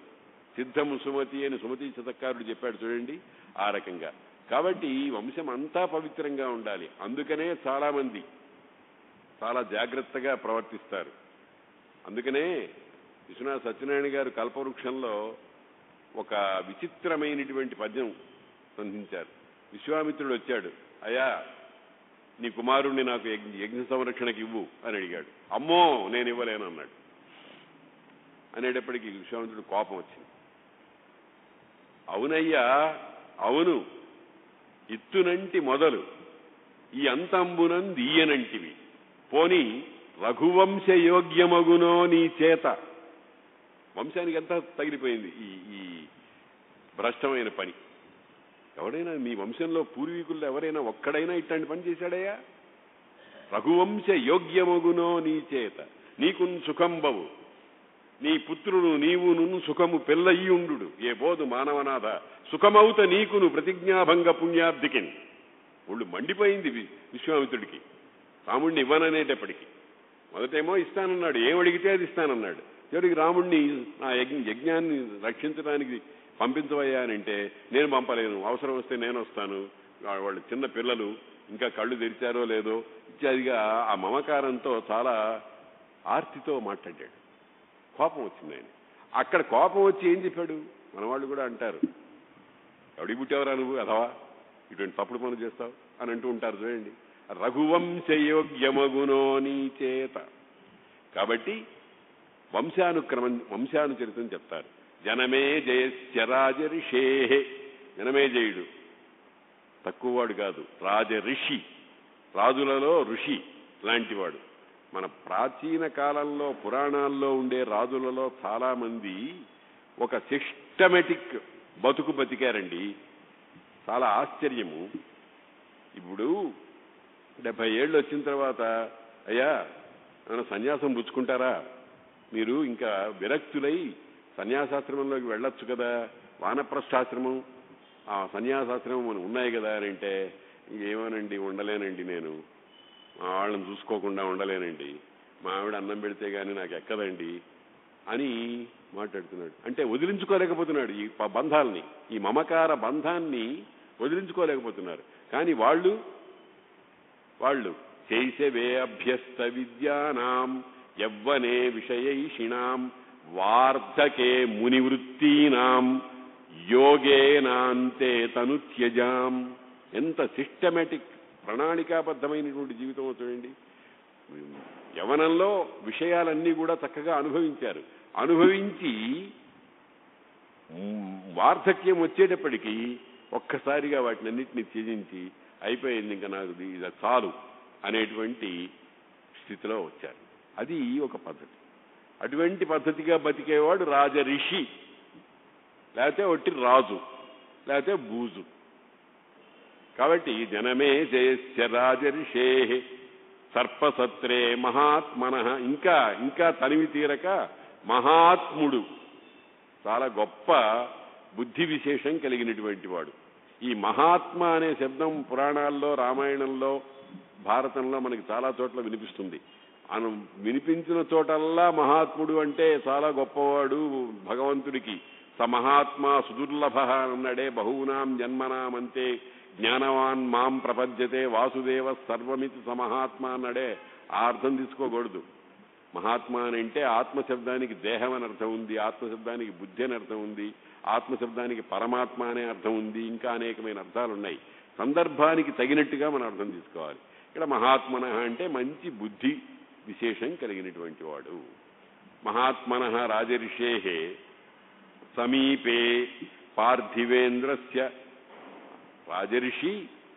సిద్ధము సుమతి అని సుమతి శతకారుడు చెప్పాడు చూడండి. ఆ రకంగా కాబట్టి వంశం అంతా పవిత్రంగా ఉండాలి. అందుకనే చాలా మంది చాలా జాగ్రత్తగా ప్రవర్తిస్తారు. అందుకనే విశ్వనాథ సత్యనారాయణ గారు కల్పవృక్షంలో ఒక విచిత్రమైనటువంటి పద్యం సంధించారు. విశ్వామిత్రుడు వచ్చాడు, అయ్యా నీ కుమారుణ్ణి నాకు యజ్ఞ సంరక్షణకి ఇవ్వు అని అడిగాడు. అమ్మో నేను ఇవ్వలేను అన్నాడు. అనేటప్పటికీ విశ్వామిత్రుడు కోపం వచ్చింది. అవునయ్యా అవును, ఇత్తునంటి మొదలు ఈ అంతంబునంది ఈయనంటివి, పోని రఘువంశయోగ్యమగునో నీ చేత. వంశానికి ఎంత తగిలిపోయింది ఈ భ్రష్టమైన పని. ఎవడైనా మీ వంశంలో పూర్వీకుల్లో ఎవరైనా ఒక్కడైనా ఇట్లాంటి పని చేశాడయ్యా? రఘువంశ యోగ్యమగునో నీ చేత నీకున్ సుఖంబవు, నీ పుత్రుడు నీవును సుఖము పెళ్ళయ్యుండు ఏ బోధు మానవనాథ సుఖమవుత నీకును ప్రతిజ్ఞాభంగ పుణ్యాబ్దికిన్. ఒళ్ళు మండిపోయింది విశ్వామిత్రుడికి. రాముడిని ఇవ్వననేటప్పటికీ మొదటేమో ఇస్తానన్నాడు, ఏం అడిగితే అది ఇస్తానన్నాడు. చివరికి రాముడిని నా యజ్ఞాన్ని రక్షించడానికి పంపించవయ్యా అని అంటే నేను పంపలేను, అవసరం వస్తే నేను వస్తాను, వాళ్ళు చిన్న పిల్లలు ఇంకా కళ్ళు తెరిచారో లేదో ఇత్యాదిగా ఆ మమకారంతో చాలా ఆర్తితో మాట్లాడాడు. కోపం వచ్చింది ఆయన. అక్కడ కోపం వచ్చి ఏం చెప్పాడు? మన వాళ్ళు కూడా అంటారు, ఎవడికి పుట్టావరా నువ్వు అథవా ఇటువంటి తప్పుడు పనులు చేస్తావు అని అంటూ ఉంటారు చూడండి. రఘువంశయోగ్యమగునో నీ చేత. కాబట్టి వంశానుచరితం చెప్తారు. జనమే జయశ్చరాజర్షే, జనమేజయుడు తక్కువవాడు కాదు, రాజఋషి, రాజులలో ఋషి లాంటివాడు. మన ప్రాచీన కాలంలో పురాణాల్లో ఉండే రాజులలో చాలా మంది ఒక సిస్టమేటిక్ బతుకు బతికారండి. చాలా ఆశ్చర్యము. ఇప్పుడు 70 ఏళ్ళు వచ్చిన తర్వాత అయ్యా ఏమైనా సన్యాసం పుచ్చుకుంటారా, మీరు ఇంకా విరక్తులై సన్యాసాశ్రమంలోకి వెళ్ళొచ్చు కదా, వానప్రస్థాశ్రమం ఆ సన్యాసాశ్రమం అని ఉన్నాయి కదా అని అంటే, ఏమోనండి ఉండలేనండి, నేను మా వాళ్ళని చూసుకోకుండా ఉండలేనండి, మా ఆవిడ అన్నం పెడితే కానీ నాకు ఎక్కదండి అని మాట్లాడుతున్నాడు. అంటే వదిలించుకోలేకపోతున్నాడు ఈ బంధాలని, ఈ మమకార బంధాన్ని వదిలించుకోలేకపోతున్నారు. కానీ వాళ్ళు శైశవే అభ్యస్త విద్యానాం యవ్వనే విషయైషిణాం వార్ధకే మునివృత్తీనాం యోగేనాంతే తనుత్యజాం. ఎంత సిస్టమేటిక్ ప్రణాళికాబద్ధమైనటువంటి జీవితం చూడండి. యవనంలో విషయాలన్నీ కూడా చక్కగా అనుభవించారు. అనుభవించి వార్ధక్యం వచ్చేటప్పటికీ ఒక్కసారిగా వాటినన్నింటినీ త్యజించి అయిపోయింది, ఇంకా నాకు ఇది చాలు అనేటువంటి స్థితిలో వచ్చారు. అది ఒక పద్ధతి. అటువంటి పద్ధతిగా బతికేవాడు రాజరిషి, లేకపోతే ఒట్టి రాజు, లేకపోతే బూజు. కాబట్టి జనమే జయస్య రాజరిషే సర్పసత్రే మహాత్మన. ఇంకా ఇంకా తనివి తీరక మహాత్ముడు, చాలా గొప్ప బుద్ధి విశేషం కలిగినటువంటి వాడు. ఈ మహాత్మ అనే శబ్దం పురాణాల్లో, రామాయణంలో, భారతంలో మనకి చాలా చోట్ల వినిపిస్తుంది. వినిపించిన చోటల్లా మహాత్ముడు అంటే చాలా గొప్పవాడు భగవంతుడికి. స మహాత్మా సుదుర్లభ అన్నాడే, బహూనాం జన్మనామంతే జ్ఞానవాన్ మాం ప్రపద్యతే వాసుదేవ సర్వమితి సమహాత్మ అన్నాడే. ఆ అర్థం తీసుకోకూడదు. మహాత్మా అని అంటే ఆత్మశబ్దానికి దేహం అని అర్థం ఉంది, ఆత్మశబ్దానికి బుద్ధి అని అర్థం ఉంది, ఆత్మశబ్దానికి పరమాత్మ అనే అర్థం ఉంది, ఇంకా అనేకమైన అర్థాలు ఉన్నాయి. సందర్భానికి తగినట్టుగా మనం అర్థం తీసుకోవాలి. ఇక్కడ మహాత్మన అంటే మంచి బుద్ధి విశేషం కలిగినటువంటి వాడు. మహాత్మన రాజరిషే సమీపే పార్థివేంద్రస్య. రాజరిషి,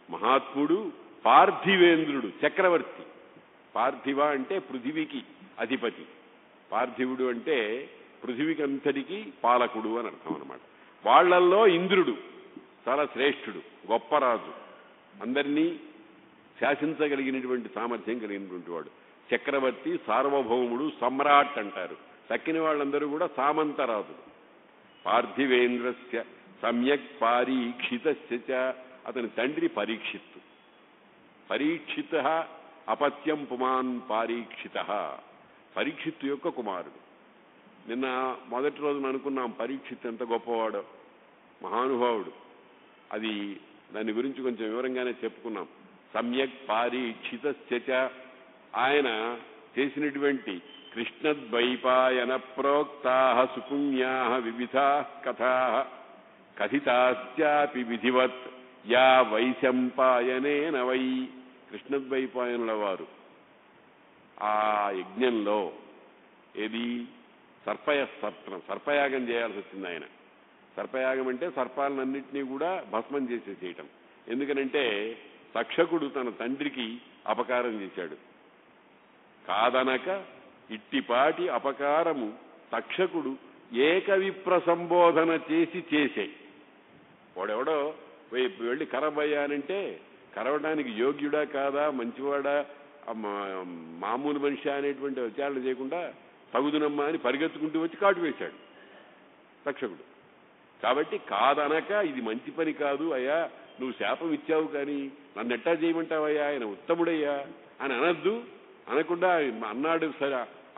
మహాత్ముడు, పార్థివేంద్రుడు చక్రవర్తి. పార్థివ అంటే పృథివీకి అధిపతి. పార్థివుడు అంటే పృథివీకి అంతటికి పాలకుడు అని అర్థం అనమాట. వాళ్లల్లో ఇంద్రుడు చాలా శ్రేష్ఠుడు, గొప్ప రాజు, అందరినీ శాసించగలిగినటువంటి సామర్థ్యం కలిగినటువంటి వాడు. చక్రవర్తి, సార్వభౌముడు, సమ్రాట్ అంటారు. తక్కిన వాళ్ళందరూ కూడా సామంతరాజులు. పార్థివేంద్రస్య సమ్యక్ పారీక్షితస్య. అతని తండ్రి పరీక్షిత్తు. పరీక్షిత అపత్యం పుమాన్ పారీక్షిత. పరీక్షిత్తు యొక్క కుమారుడు. నిన్న మొదటి రోజున అనుకున్నాం పరీక్షిత్ ఎంత గొప్పవాడో, మహానుభావుడు. అది దాని గురించి కొంచెం వివరంగానే చెప్పుకున్నాం. సమ్యక్ పారీక్షితస్య. ఆయన చేసినటువంటి కృష్ణద్వైపాయన ప్రోక్తా సుపుణ్యా వివిధా కథా కథితాశ్చాపి విధివత్ యా వైశంపాయనేన వై. కృష్ణద్వైపాయనుల వారు ఆ యజ్ఞంలో ఏది సర్పయాగం చేయాల్సి వచ్చింది. ఆయన సర్పయాగం అంటే సర్పాలన్నింటినీ కూడా భస్మం చేసేసేయటం. ఎందుకనంటే తక్షకుడు తన తండ్రికి అపకారం చేశాడు. కాదనక ఇట్టిపాటి అపకారము తక్షకుడు ఏకవిప్ర సంబోధన చేసే. వాడెవడో వెళ్ళి కరవయ్యానంటే కరవడానికి యోగ్యుడా కాదా, మంచివాడా, మామూలు మనిషి అనేటువంటి విచారణ చేయకుండా తగుదునమ్మా అని పరిగెత్తుకుంటూ వచ్చి కాటు వేశాడు తక్షకుడు. కాబట్టి కాదనక ఇది మంచి పని కాదు అయ్యా, నువ్వు శాపం ఇచ్చావు కానీ నన్ను ఎట్టా చేయమంటావయ్యా, ఆయన ఉత్తముడయ్యా అని అనద్దు. అనకుండా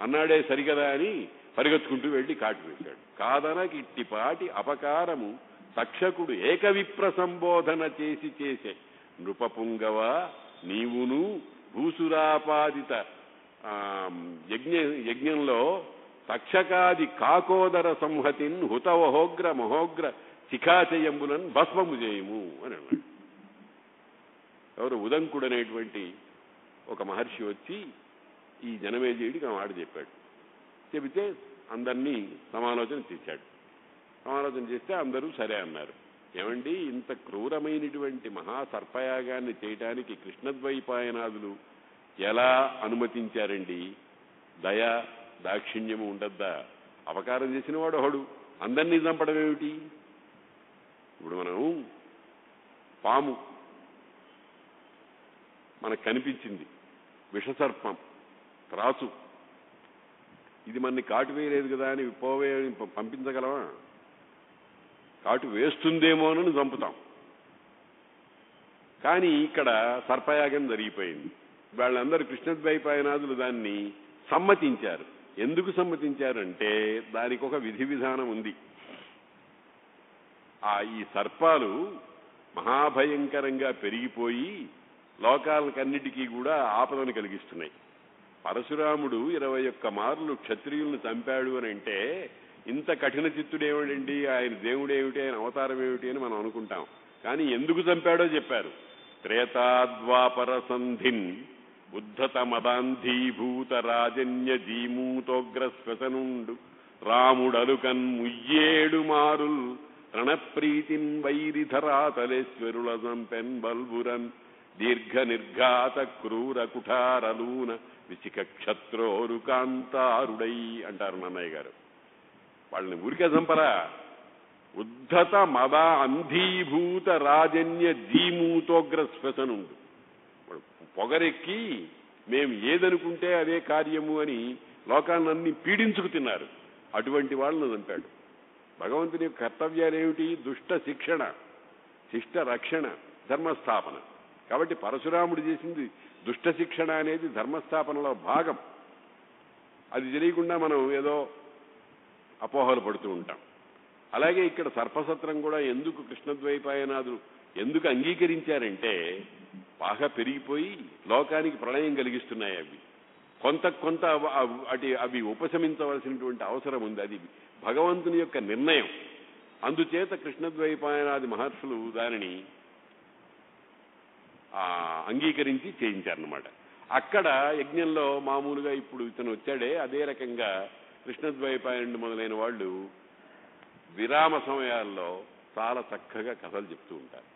అన్నాడే సరిగదా అని పరిగెత్తుకుంటూ వెళ్ళి కాటు వేశాడు. కాదనక ఇట్టిపాటి అపకారము తక్షకుడు ఏకవిప్ర సంబోధన చేసే. నృపపుంగవ నీవును భూసురాపాదిత యజ్ఞంలో తక్షకాది కాకోదర సంహతిన్ హుతవహోగ్ర మహోగ్ర శిఖాచయంబులను భస్మము చేయము అని అన్నాడు. ఎవరు? ఉదంకుడు అనేటువంటి ఒక మహర్షి వచ్చి ఈ జనమేజయుడికి ఆ మాట చెప్పాడు. చెబితే అందరినీ సమాలోచన చేశాడు. సమాలోచన చేస్తే అందరూ సరే అన్నారు. ఏమండి, ఇంత క్రూరమైనటువంటి మహాసర్పయాగాన్ని చేయటానికి కృష్ణద్వైపాయనాదులు ఎలా అనుమతించారండి? దయ దాక్షిణ్యము ఉండద్దా? అపకారం చేసిన వాడు ఒకడు, అందరినీ చంపడం ఏమిటి? ఇప్పుడు మనం పాము మనకు కనిపించింది, విషసర్పం, త్రాసు, ఇది మనని కాటు వేయలేదు కదా అని పోవే పంపించగలమా? కాటు వేస్తుందేమోనని చంపుతాం. కానీ ఇక్కడ సర్పయాగం జరిగిపోయింది. వాళ్ళందరూ కృష్ణద్వైపాయనాదులు దాన్ని సమ్మతించారు. ఎందుకు సమ్మతించారంటే దానికి ఒక విధి విధానం ఉంది. ఈ సర్పాలు మహాభయంకరంగా పెరిగిపోయి లోకాలకన్నిటికీ కూడా ఆపదను కలిగిస్తున్నాయి. పరశురాముడు 21 మార్లు క్షత్రియులను చంపాడు అని అంటే ఇంత కఠిన చిత్తుడేమిటండి, ఆయన దేవుడేమిటి, ఆయన అవతారం ఏమిటి అని మనం అనుకుంటాం. కానీ ఎందుకు చంపాడో చెప్పారు. త్రేతాద్వాపర సంధిన్ ఉద్ధత మదాంధీభూత రాజన్య జీమూతోగ్ర శ్వసనుండు రాముడలుకన్ ముయ్యేడు మారుల్ రణప్రీతిన్ వైరిధరాతలేశ్వరుల సంపెన్ బల్బురన్ దీర్ఘ నిర్ఘాత క్రూర కుఠారలూన విసిక క్షత్రోరు కాంతారుడై అంటారు నన్నయ్య గారు. వాళ్ళని ఊరికే చంపరా, ఉద్ధత మద అంధీభూత రాజన్య జీమూతోగ్ర శ్వసనుండు. పొగరెక్కి మేము ఏదనుకుంటే అదే కార్యము అని లోకాలన్నీ పీడించుకు తిన్నారు. అటువంటి వాళ్ళను చంపాడు. భగవంతుని యొక్క కర్తవ్యాలు ఏమిటి? దుష్ట శిక్షణ, శిష్ట రక్షణ, ధర్మస్థాపన. కాబట్టి పరశురాముడు చేసింది దుష్ట శిక్షణ అనేది ధర్మస్థాపనలో భాగం. అది తెలియకుండా మనం ఏదో అపోహలు పడుతూ ఉంటాం. అలాగే ఇక్కడ సర్పసత్రం కూడా ఎందుకు కృష్ణద్వైపాయనాథులు ఎందుకు అంగీకరించారంటే బాగా పెరిగిపోయి లోకానికి ప్రళయం కలిగిస్తున్నాయి. అవి కొంత అవి ఉపశమించవలసినటువంటి అవసరం ఉంది. అది భగవంతుని యొక్క నిర్ణయం. అందుచేత కృష్ణద్వైపాయనాది మహర్షులు దానిని అంగీకరించి చేయించారన్నమాట. అక్కడ యజ్ఞంలో మామూలుగా ఇప్పుడు ఇతను వచ్చాడే అదే రకంగా కృష్ణద్వైపాయనుడు మొదలైన వాళ్ళు విరామ సమయాల్లో చాలా చక్కగా కథలు చెప్తూ ఉంటారు.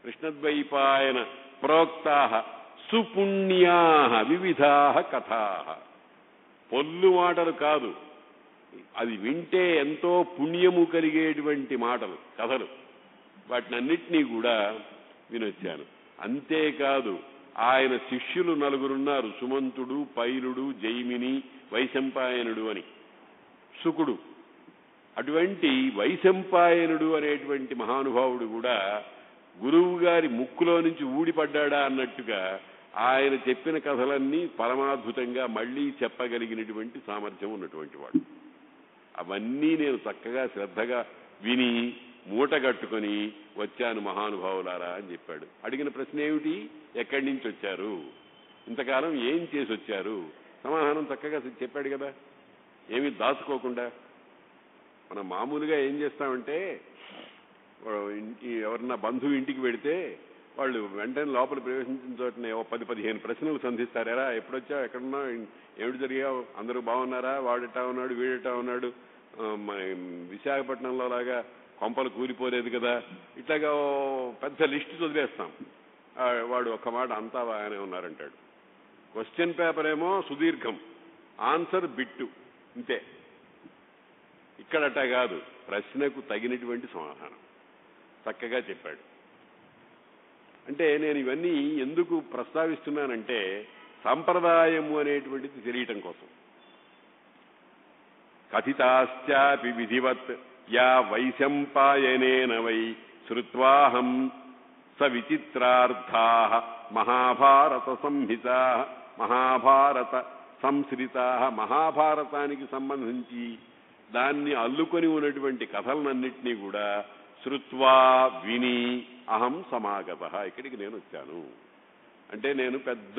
కృష్ణద్వైపాయన ప్రోక్తాః సుపుణ్యాః వివిధాః కథాః. పొల్లు మాటలు కాదు, అది వింటే ఎంతో పుణ్యము కలిగేటువంటి మాటలు, కథలు. వాటినన్నిటినీ కూడా వినొచ్చాను. అంతేకాదు ఆయన శిష్యులు 4 ఉన్నారు. సుమంతుడు, పైలుడు, జైమిని, వైశంపాయనుడు అని. శుకుడు. అటువంటి వైశంపాయనుడు అనేటువంటి మహానుభావుడు కూడా గురువు గారి ముక్కులో నుంచి ఊడిపడ్డా అన్నట్టుగా ఆయన చెప్పిన కథలన్నీ పరమాద్భుతంగా మళ్లీ చెప్పగలిగినటువంటి సామర్థ్యం ఉన్నటువంటి వాడు. అవన్నీ నేను చక్కగా శ్రద్ధగా విని మూటగట్టుకొని వచ్చాను మహానుభావులారా అని చెప్పాడు. అడిగిన ప్రశ్న ఏమిటి? ఎక్కడి నుంచి వచ్చారు, ఇంతకాలం ఏం చేసి వచ్చారు? సమాధానం చక్కగా చెప్పాడు కదా, ఏమీ దాచుకోకుండా. మనం మామూలుగా ఏం చేస్తామంటే ఎవరన్నా బంధువు ఇంటికి వెడితే వాళ్ళు వెంటనే లోపల ప్రవేశించిన చోటనే 10-15 ప్రశ్నలు సంధిస్తారా. ఎప్పుడొచ్చావు, ఎక్కడున్నావు, ఏమిటి జరిగావు, అందరూ బాగున్నారా, వాడెట్టా ఉన్నాడు, వీడెట్టా ఉన్నాడు, విశాఖపట్నంలో లాగా కొంపలు కూలిపోలేదు కదా, ఇట్లాగా పెద్ద లిస్టు చదివేస్తాం. వాడు ఒక్క మాట అంతా బాగానే ఉన్నారంటాడు. క్వశ్చన్ పేపర్ ఏమో సుదీర్ఘం, ఆన్సర్ బిట్టు, ఇంతే. ఇక్కడట కాదు, ప్రశ్నకు తగినటువంటి సమాధానం చక్కగా చెప్పాడు. అంటే నేను ఇవన్నీ ఎందుకు ప్రస్తావిస్తున్నానంటే సంప్రదాయము అనేటువంటిది తెలియటం కోసం. కథితాశ్చాపి విధివత్ యా వైశంపాయనేన వై శ్రుత్వాహం స విచిత్రార్థాః మహాభారత సంహితాః మహాభారత సంశ్రితాః. మహాభారతానికి సంబంధించి దాన్ని అల్లుకొని ఉన్నటువంటి కథలన్నింటినీ కూడా శ్రుత్వా విని అహం సమాగతః, ఇక్కడికి నేను వచ్చాను. అంటే నేను పెద్ద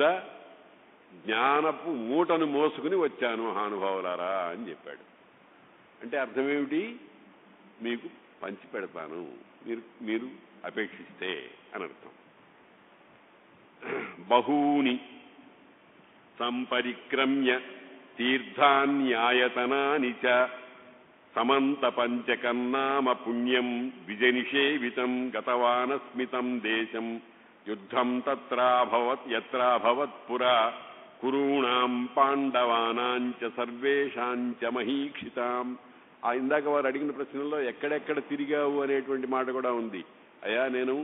జ్ఞానపు మూటను మోసుకుని వచ్చాను మహానుభావులారా అని చెప్పాడు. అంటే అర్థమేమిటి? మీకు పంచి పెడతాను, మీరు అపేక్షిస్తే అని అర్థం. బహూని సంపరిక్రమ్య తీర్థాన్యాయతనాని చ సమంత పంచకన్నామ పుణ్యం విజనిషేవితం గతవానస్మితం దేశం యుద్ధం తత్రాభవత్ యత్రాభవత్ పురా కురూణాం పాండవానాంచ సర్వేషాంచ మహీక్షితాం. ఇందాక వారు అడిగిన ప్రశ్నల్లో ఎక్కడెక్కడ తిరిగావు అనేటువంటి మాట కూడా ఉంది. అయ్యా నేను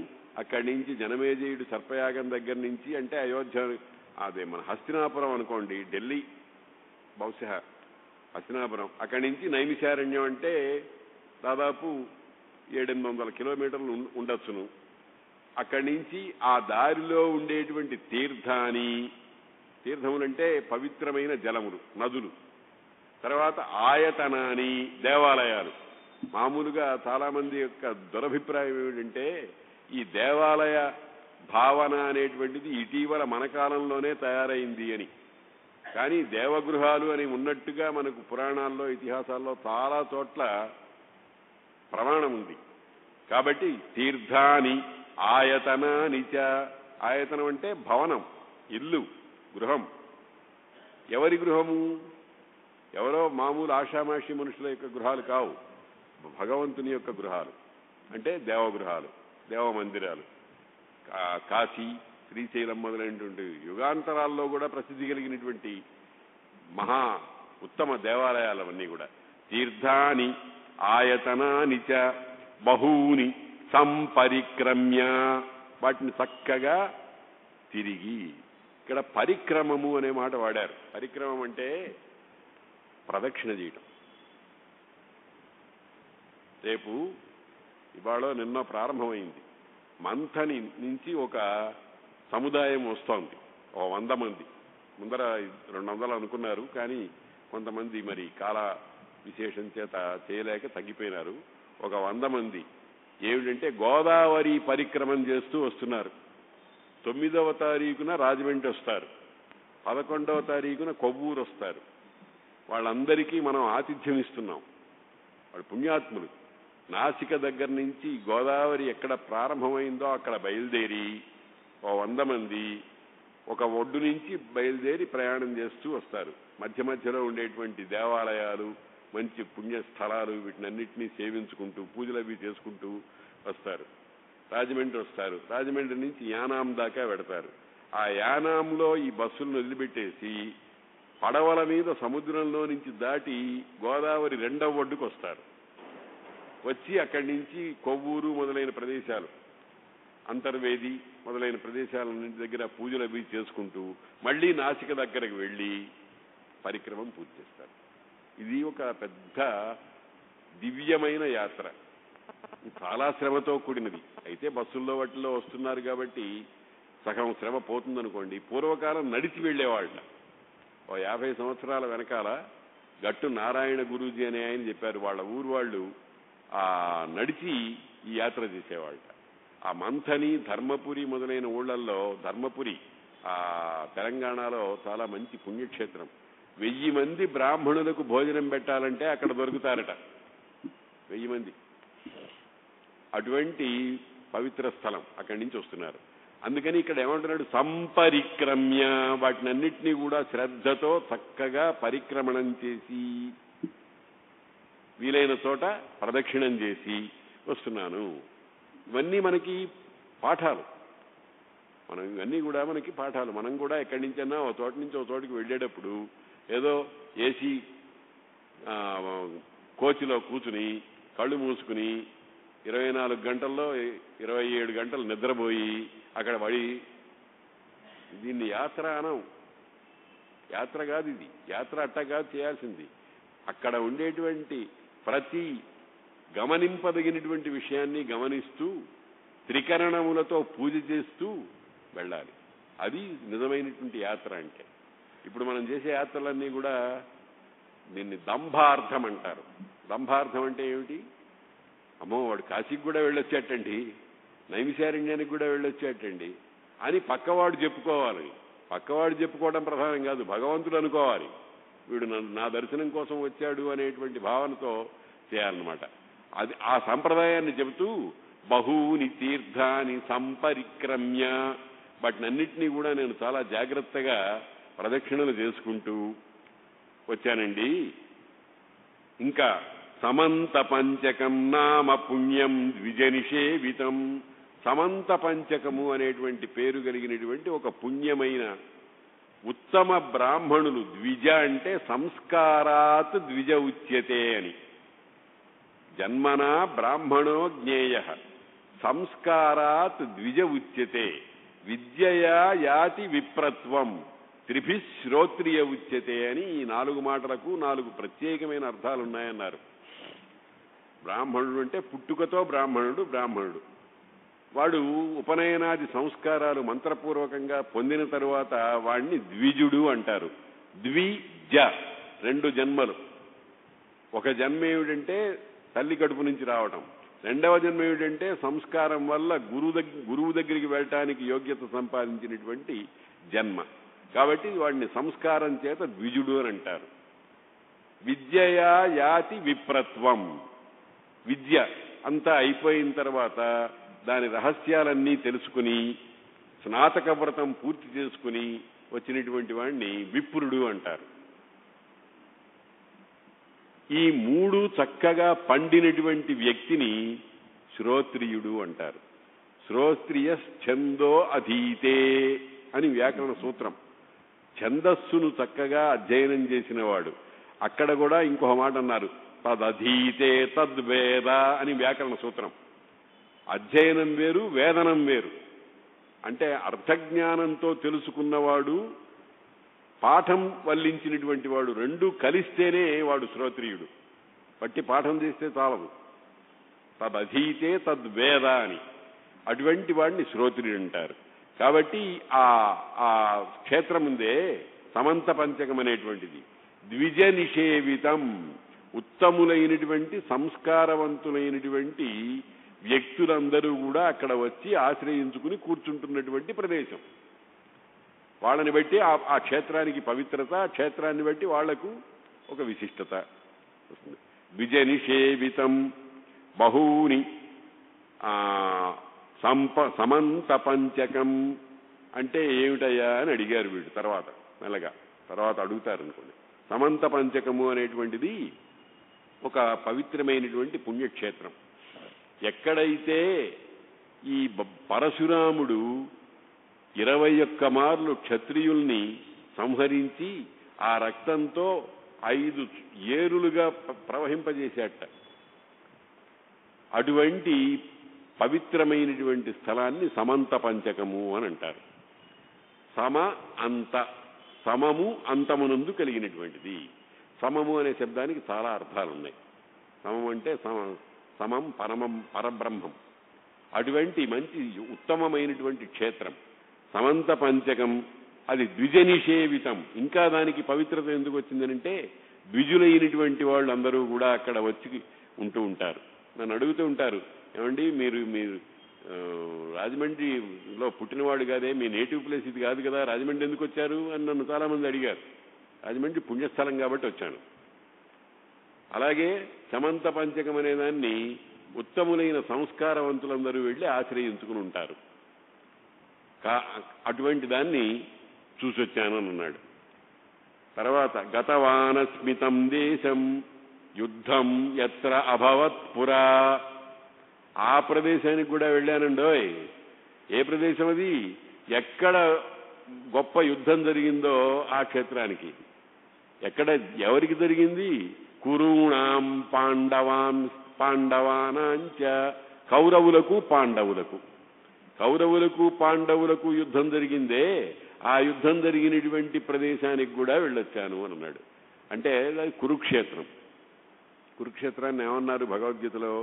అక్కడి నుంచి జనమేజయుడు సర్పయాగం దగ్గర నుంచి, అంటే అయోధ్య, అదే మన హస్తినాపురం అనుకోండి, ఢిల్లీ బహుశా హస్తినాపురం, అక్కడి నుంచి నైమిషారణ్యం అంటే దాదాపు 700-800 కిలోమీటర్లు ఉండొచ్చును. అక్కడి నుంచి ఆ దారిలో ఉండేటువంటి తీర్థములంటే పవిత్రమైన జలములు, నదులు, తర్వాత ఆయతనాని దేవాలయాలు. మామూలుగా చాలా మంది యొక్క దురభిప్రాయం ఏమిటంటే ఈ దేవాలయ భావన అనేటువంటిది ఇటీవల మన కాలంలోనే తయారైంది అని. కానీ దేవగృహాలు అని ఉన్నట్టుగా మనకు పురాణాల్లో ఇతిహాసాల్లో చాలా చోట్ల ప్రమాణం ఉంది. కాబట్టి తీర్థాని ఆయతనాని చ. ఆయతనం అంటే భవనం, ఇల్లు, గృహం. ఎవరి గృహము? ఎవరో మామూలు ఆషామాషి మనుషుల యొక్క గృహాలు కావు, భగవంతుని యొక్క గృహాలు. అంటే దేవగృహాలు, దేవమందిరాలు. కాశీ, శ్రీశైలం మొదలైనటువంటి యుగాంతరాల్లో కూడా ప్రసిద్ధి కలిగినటువంటి మహా ఉత్తమ దేవాలయాలు అవన్నీ కూడా. తీర్థాని ఆయతనాని చ బహూని సంపరిక్రమ్య, వాటిని చక్కగా తిరిగి. ఇక్కడ పరిక్రమము అనే మాట వాడారు. పరిక్రమం అంటే ప్రదక్షిణ చేయటం. రేపు ఇవాళ నిన్న ప్రారంభమైంది. మంథని నుంచి ఒక సముదాయం వస్తోంది, 100 మంది. ముందర 200 అనుకున్నారు, కానీ కొంతమంది మరి కాల విశేషం చేత చేయలేక తగ్గిపోయినారు. ఒక 100 మంది ఏమిటంటే గోదావరి పరిక్రమం చేస్తూ వస్తున్నారు. 9వ తారీఖున రాజమండ్రి వస్తారు, 11వ తారీఖున కొవ్వూరు వస్తారు. వాళ్ళందరికీ మనం ఆతిథ్యం ఇస్తున్నాం. వాళ్ళు పుణ్యాత్ములు. నాసిక దగ్గర నుంచి గోదావరి ఎక్కడ ప్రారంభమైందో అక్కడ బయలుదేరి 100 మంది ఒక ఒడ్డు నుంచి బయలుదేరి ప్రయాణం చేస్తూ వస్తారు. మధ్య మధ్యలో ఉండేటువంటి దేవాలయాలు, మంచి పుణ్యస్థలాలు, వీటినన్నింటినీ సేవించుకుంటూ పూజలు అవి చేసుకుంటూ వస్తారు. రాజమండ్రి వస్తారు. రాజమండ్రి నుంచి యానాం దాకా వెడతారు. ఆ యానాంలో ఈ బస్సులను వదిలిపెట్టేసి పడవల మీద సముద్రంలో నుంచి దాటి గోదావరి 2వ ఒడ్డుకు వస్తారు. వచ్చి అక్కడి నుంచి కొవ్వూరు మొదలైన ప్రదేశాలు, అంతర్వేది మొదలైన ప్రదేశాలన్నింటి దగ్గర పూజలు అవి చేసుకుంటూ మళ్లీ నాసిక దగ్గరకు వెళ్లి పరిక్రమం పూర్తి చేస్తారు. ఇది ఒక పెద్ద దివ్యమైన యాత్ర. చాలా శ్రమతో కూడినది. అయితే బస్సుల్లో వాటిల్లో వస్తున్నారు కాబట్టి సగం శ్రమ పోతుందనుకోండి. పూర్వకాలం నడిచి వెళ్లేవాళ్ళ. 50 సంవత్సరాల వెనకాల గట్టు నారాయణ గురూజీ అనే ఆయన చెప్పారు, వాళ్ళ ఊరు వాళ్ళు నడిచి ఈ యాత్ర చేసేవాళ్ళ. ఆ మంథని, ధర్మపురి మొదలైన ఊళ్ళల్లో, ధర్మపురి తెలంగాణలో చాలా మంచి పుణ్యక్షేత్రం. 1000 మంది బ్రాహ్మణులకు భోజనం పెట్టాలంటే అక్కడ దొరుకుతారట. 1000 మంది. అటువంటి పవిత్ర స్థలం. అక్కడి నుంచి వస్తున్నారు. అందుకని ఇక్కడ ఏమంటున్నాడు, సంపరిక్రమ్య, వాటినన్నిటినీ కూడా శ్రద్ధతో చక్కగా పరిక్రమణం చేసి వీలైన చోట ప్రదక్షిణం చేసి వస్తున్నాను. ఇవన్నీ మనకి పాఠాలు. ఇవన్నీ కూడా మనకి పాఠాలు. మనం కూడా ఎక్కడి నుంచైనా ఒక చోట నుంచి ఒక చోటికి వెళ్ళేటప్పుడు ఏదో ఏసీ కోచ్లో కూర్చుని కళ్ళు మూసుకుని 24 గంటల్లో 27 గంటలు నిద్రపోయి అక్కడ పడి, దీన్ని యాత్ర అనం. యాత్ర కాదు ఇది. యాత్ర అట్ట కాదు చేయాల్సింది. అక్కడ ఉండేటువంటి ప్రతి గమనింపదగినటువంటి విషయాన్ని గమనిస్తూ త్రికరణములతో పూజ చేస్తూ వెళ్ళాలి. అది నిజమైనటువంటి యాత్ర అంటే. ఇప్పుడు మనం చేసే యాత్రలన్నీ కూడా దీన్ని దంభార్థం అంటారు. దంభార్థం అంటే ఏమిటి? అమ్మో వాడు కాశీకి కూడా వెళ్ళొచ్చేటండి, నైమిషారణ్యానికి కూడా వెళ్ళొచ్చేటండి అని పక్కవాడు చెప్పుకోవాలి. పక్కవాడు చెప్పుకోవడం ప్రధానం కాదు, భగవంతుడు అనుకోవాలి. వీడు నా దర్శనం కోసం వచ్చాడు అనేటువంటి భావనతో చేయాలన్నమాట. అది ఆ సంప్రదాయాన్ని చెబుతూ బహూని తీర్థాని సంపరిక్రమ్య, వాటినన్నింటినీ కూడా నేను చాలా జాగ్రత్తగా ప్రదక్షిణలు చేసుకుంటూ వచ్చానండి. ఇంకా సమంత పంచకం నామ పుణ్యం ద్విజనిషేవితం. సమంత పంచకము అనేటువంటి పేరు కలిగినటువంటి ఒక పుణ్యమైన ఉత్తమ బ్రాహ్మణులు. ద్విజ అంటే సంస్కారాత్ ద్విజ ఉచ్యతే అని. జన్మనా బ్రాహ్మణో జ్ఞేయ, సంస్కారాత్ ద్విజ ఉచ్యతే, విద్యయా యాతి విప్రత్వం, త్రిభిశ్రోత్రియ ఉచ్యతే అని ఈ 4 మాటలకు 4 ప్రత్యేకమైన అర్థాలున్నాయన్నారు. బ్రాహ్మణుడు అంటే పుట్టుకతో బ్రాహ్మణుడు. వాడు ఉపనయనాది సంస్కారాలు మంత్రపూర్వకంగా పొందిన తరువాత వాడిని ద్విజుడు అంటారు. ద్విజ 2 జన్మలు. ఒక జన్మ ఏమిటంటే తల్లి కడుపు నుంచి రావటం. 2వ జన్మ ఏమిటంటే సంస్కారం వల్ల గురువు దగ్గరికి వెళ్ళటానికి యోగ్యత సంపాదించినటువంటి జన్మ. కాబట్టి వాడిని సంస్కారం చేత ద్విజుడు అని అంటారు. విద్యయా యాతి విప్రత్వం. విద్య అంతా అయిపోయిన తర్వాత దాని రహస్యాలన్నీ తెలుసుకుని స్నాతక వ్రతం పూర్తి చేసుకుని వచ్చినటువంటి వాడిని విప్రుడు అంటారు. ఈ 3 చక్కగా పండినటువంటి వ్యక్తిని శ్రోత్రియుడు అంటారు. శ్రోత్రియశ్చందో అధీతే అని వ్యాకరణ సూత్రం. ఛందస్సును చక్కగా అధ్యయనం చేసినవాడు. అక్కడ కూడా ఇంకొక మాట అన్నారు, తదధీతే తద్వేద అని వ్యాకరణ సూత్రం. అధ్యయనం వేరు, వేదనం వేరు. అంటే అర్థజ్ఞానంతో తెలుసుకున్నవాడు, పాఠం వల్లించినటువంటి వాడు, రెండూ కలిస్తేనే వాడు శ్రోత్రియుడు. పట్టి పాఠం చేస్తే చాలదు. తదధీతే తద్వేద అని, అటువంటి వాడిని శ్రోత్రియుడు అంటారు. కాబట్టి ఆ క్షేత్రం ఉందే సమంత పంచకం అనేటువంటిది ద్విజ నిషేవితం, ఉత్తములైనటువంటి సంస్కారవంతులైనటువంటి వ్యక్తులందరూ కూడా అక్కడ వచ్చి ఆశ్రయించుకుని కూర్చుంటున్నటువంటి ప్రదేశం. వాళ్ళని బట్టి ఆ క్షేత్రానికి పవిత్రత, ఆ క్షేత్రాన్ని బట్టి వాళ్లకు ఒక విశిష్టత వస్తుంది. ద్విజ నిషేవితం బహూని సమంత పంచకం అంటే ఏమిటయ్యా అని అడిగారు వీడు. తర్వాత అడుగుతారు అనుకోండి. సమంత పంచకము అనేటువంటిది ఒక పవిత్రమైనటువంటి పుణ్యక్షేత్రం. ఎక్కడైతే ఈ పరశురాముడు 21 మార్లు క్షత్రియుల్ని సంహరించి ఆ రక్తంతో 5 ఏరులుగా ప్రవహింపజేశాట, అటువంటి పవిత్రమైనటువంటి స్థలాన్ని సమంత పంచకము అని అంటారు. సమము అంతమునందు కలిగినటువంటిది. సమము అనే శబ్దానికి చాలా అర్థాలున్నాయి. సమం అంటే సమం పరబ్రహ్మం. అటువంటి మంచి ఉత్తమమైనటువంటి క్షేత్రం సమంత పంచకం. అది ద్విజ నిషేవితం. ఇంకా దానికి పవిత్రత ఎందుకు వచ్చిందనంటే ద్విజులైనటువంటి వాళ్ళు అందరూ కూడా అక్కడ వచ్చి ఉంటూ ఉంటారు. నన్ను అడుగుతూ ఉంటారు, ఏమండి మీరు రాజమండ్రిలో పుట్టినవాడు కాదే, మీ నేటివ్ ప్లేస్ ఇది కాదు కదా, రాజమండ్రి ఎందుకు వచ్చారు అని నన్ను చాలా మంది అడిగారు. రాజమండ్రి పుణ్యస్థలం కాబట్టి వచ్చాను. అలాగే సమంత పంచకం అనే దాన్ని ఉత్తములైన సంస్కారవంతులందరూ వెళ్ళి ఆశ్రయించుకుని ఉంటారు. అటువంటి దాన్ని చూసొచ్చాను అని అన్నాడు. తర్వాత గతవానస్మితం దేశం యుద్ధం ఎత్ర అభవత్ పురా, ఆ ప్రదేశానికి కూడా వెళ్ళానండోయ్. ఏ ప్రదేశం అది? ఎక్కడ గొప్ప యుద్ధం జరిగిందో ఆ క్షేత్రానికి. ఎక్కడ ఎవరికి జరిగింది? కురూణాం పాండవానాంచ, కౌరవులకు పాండవులకు యుద్ధం జరిగిందే, ఆ యుద్ధం జరిగినటువంటి ప్రదేశానికి కూడా వెళ్ళొచ్చాను అని అన్నాడు. అంటే కురుక్షేత్రం. కురుక్షేత్రాన్ని ఏమన్నారు భగవద్గీతలో?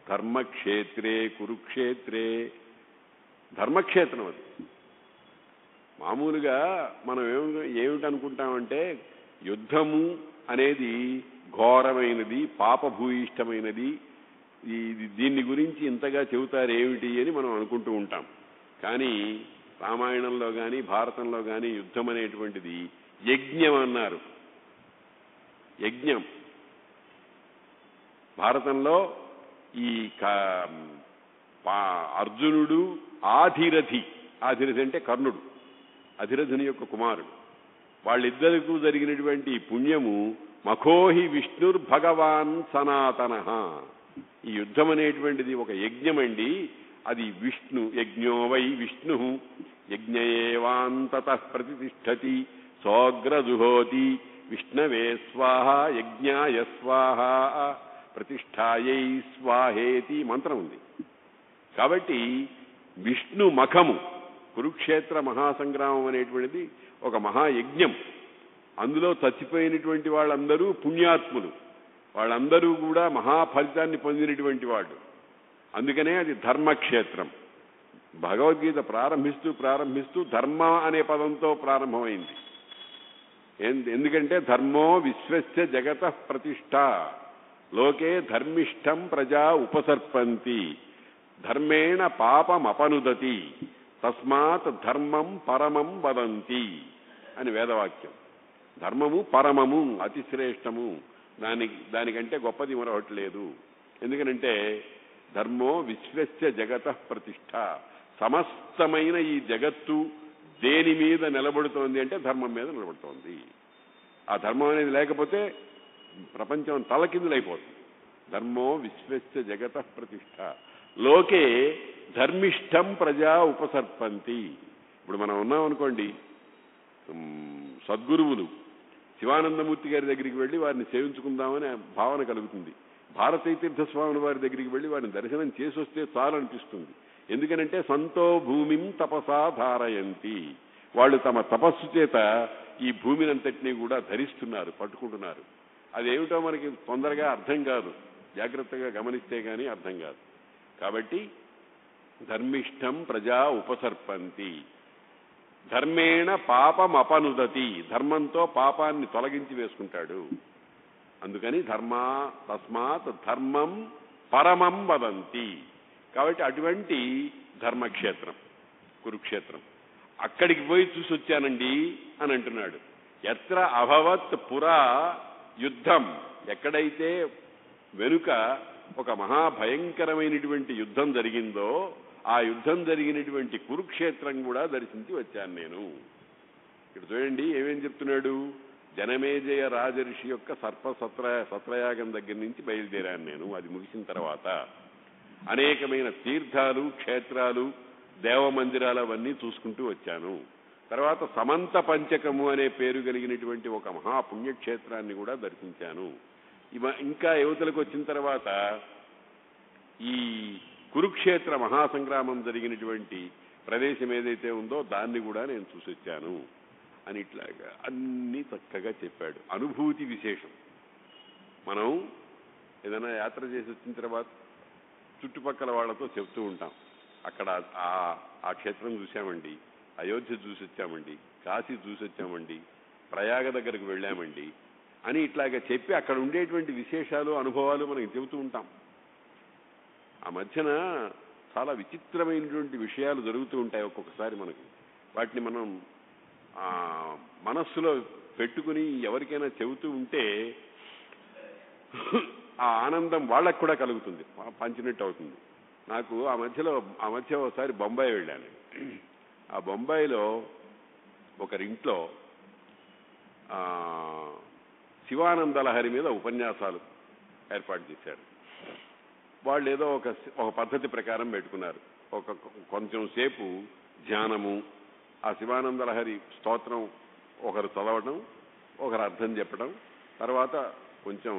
ధర్మక్షేత్రే కురుక్షేత్రే. ధర్మక్షేత్రం అది. మామూలుగా మనం ఏమిటనుకుంటామంటే యుద్ధము అనేది ఘోరమైనది, పాపభూయిష్టమైనది, దీన్ని గురించి ఇంతగా చెబుతారు ఏమిటి అని మనం అనుకుంటూ ఉంటాం. కానీ రామాయణంలో కానీ భారతంలో కానీ యుద్ధం అనేటువంటిది యజ్ఞం అన్నారు. యజ్ఞం. భారతంలో ఈ అర్జునుడు ఆధిరథి అంటే కర్ణుడు, అధిరథుని యొక్క కుమారుడు, వాళ్ళిద్దరికూ జరిగినటువంటి పుణ్యము మఖోహి విష్ణుర్భగవాన్ సనాతన. ఈ యుద్ధం అనేటువంటిది ఒక యజ్ఞమండి. అది విష్ణు యజ్ఞో వై విష్ణు యజ్ఞయేవాంతతః ప్రతిష్టతి సోగ్రజుహోతి విష్ణవే స్వాహ యజ్ఞాయ స్వాహ ప్రతిష్టాయై స్వాహేతి మంత్రం ఉంది. కాబట్టి విష్ణు మఖము, కురుక్షేత్ర మహాసంగ్రామం అనేటువంటిది ఒక మహాయజ్ఞం. అందులో చచ్చిపోయినటువంటి వాళ్ళందరూ పుణ్యాత్ములు, వాళ్ళందరూ కూడా మహాఫలితాన్ని పొందినటువంటి వాళ్ళు. అందుకనే అది ధర్మక్షేత్రం. భగవద్గీత ప్రారంభిస్తూ ధర్మ అనే పదంతో ప్రారంభమైంది. ఎందుకంటే ధర్మో విశ్వస్య జగతః ప్రతిష్ఠ, లోకే ధర్మిష్టం ప్రజా ఉపసర్పంతి, ధర్మేణ పాపమపనుదతి, తస్మాత్ ధర్మం పరమం వదంతి అని వేదవాక్యం. ధర్మము పరమము, అతి శ్రేష్టము, దానికంటే గొప్పది మరొకటి లేదు. ఎందుకనంటే ధర్మో విశ్వస్య జగతః ప్రతిష్ఠ. సమస్తమైన ఈ జగత్తు దేని మీద నిలబడుతోంది అంటే ధర్మం మీద నిలబడుతోంది. ఆ ధర్మం అనేది లేకపోతే ప్రపంచం తలకిందులైపోతుంది. ధర్మో విశ్వస్య జగతః ప్రతిష్ఠ, లోకే ధర్మిష్టం ప్రజా ఉపసర్పంతి. ఇప్పుడు మనం ఉన్నాం అనుకోండి, సద్గురువులు శివానందమూర్తి గారి దగ్గరికి వెళ్ళి వారిని సేవించుకుందామని భావన కలుగుతుంది. భారతీయ తీర్థస్వామి వారి దగ్గరికి వెళ్ళి వారిని దర్శనం చేసి వస్తే చాలు అనిపిస్తుంది. ఎందుకనంటే సంతో భూమిం తపసా ధారయంతి, వాళ్ళు తమ తపస్సు చేత ఈ భూమినంతటినీ కూడా ధరిస్తున్నారు, పట్టుకుంటున్నారు. అదేమిటో మనకి తొందరగా అర్థం కాదు, జాగ్రత్తగా గమనిస్తే గానీ అర్థం కాదు. కాబట్టి ధర్మిష్టం ప్రజా ఉపసర్పంతి, ధర్మేణ పాపం అపనుదతి, ధర్మంతో పాపాన్ని తొలగించి వేసుకుంటాడు. అందుకని తస్మాత్ ధర్మం పరమం వదంతి. కాబట్టి అటువంటి ధర్మక్షేత్రం కురుక్షేత్రం, అక్కడికి పోయి చూసి వచ్చానండి అని అంటున్నాడు. ఎత్ర అభవత్ పురా యుద్ధం, ఎక్కడైతే వెనుక ఒక మహాభయంకరమైనటువంటి యుద్ధం జరిగిందో ఆ యుద్ధం జరిగినటువంటి కురుక్షేత్రం కూడా దర్శించి వచ్చాను నేను. ఇక్కడ చూడండి ఏమేం చెప్తున్నాడు. జనమేజయ రాజర్షి యొక్క సత్రయాగం దగ్గర నుంచి బయలుదేరాను నేను. అది ముగిసిన తర్వాత అనేకమైన తీర్థాలు, క్షేత్రాలు, దేవమందిరాలు అవన్నీ చూసుకుంటూ వచ్చాను. తర్వాత సమంత పంచకము అనే పేరు కలిగినటువంటి ఒక మహాపుణ్యక్షేత్రాన్ని కూడా దర్శించాను. ఇంకా యువతలకు వచ్చిన తర్వాత ఈ కురుక్షేత్ర మహాసంగ్రామం జరిగినటువంటి ప్రదేశం ఏదైతే ఉందో దాన్ని కూడా నేను చూసి వచ్చాను అని ఇట్లాగా అన్నీ చక్కగా చెప్పాడు. అనుభూతి విశేషం. మనం ఏదైనా యాత్ర చేసి వచ్చిన తర్వాత చుట్టుపక్కల వాళ్ళతో చెప్తూ ఉంటాం, అక్కడ ఆ క్షేత్రం చూశామండి, అయోధ్య చూసి వచ్చామండి, కాశీ చూసి వచ్చామండి, ప్రయాగ దగ్గరకు వెళ్ళామండి అని ఇట్లాగా చెప్పి అక్కడ ఉండేటువంటి విశేషాలు, అనుభవాలు మనకి చెబుతూ ఉంటాం. ఆ మధ్యన చాలా విచిత్రమైనటువంటి విషయాలు జరుగుతూ ఉంటాయి ఒక్కొక్కసారి మనకి. వాటిని మనం మనస్సులో పెట్టుకుని ఎవరికైనా చెబుతూ ఉంటే ఆ ఆనందం వాళ్ళకు కూడా కలుగుతుంది, పంచినట్టు అవుతుంది. నాకు ఆ మధ్య ఒకసారి బొంబాయి వెళ్ళాను. ఆ బొంబాయిలో ఒకరింట్లో శివానంద లహరి మీద ఉపన్యాసాలు ఏర్పాటు చేశారు. వాళ్ళు ఏదో ఒక పద్ధతి ప్రకారం పెట్టుకున్నారు. కొంచెం సేపు ధ్యానము, ఆ శివానంద లహరి స్తోత్రం ఒకరు చదవడం, ఒకరు అర్థం చెప్పడం, తర్వాత కొంచెం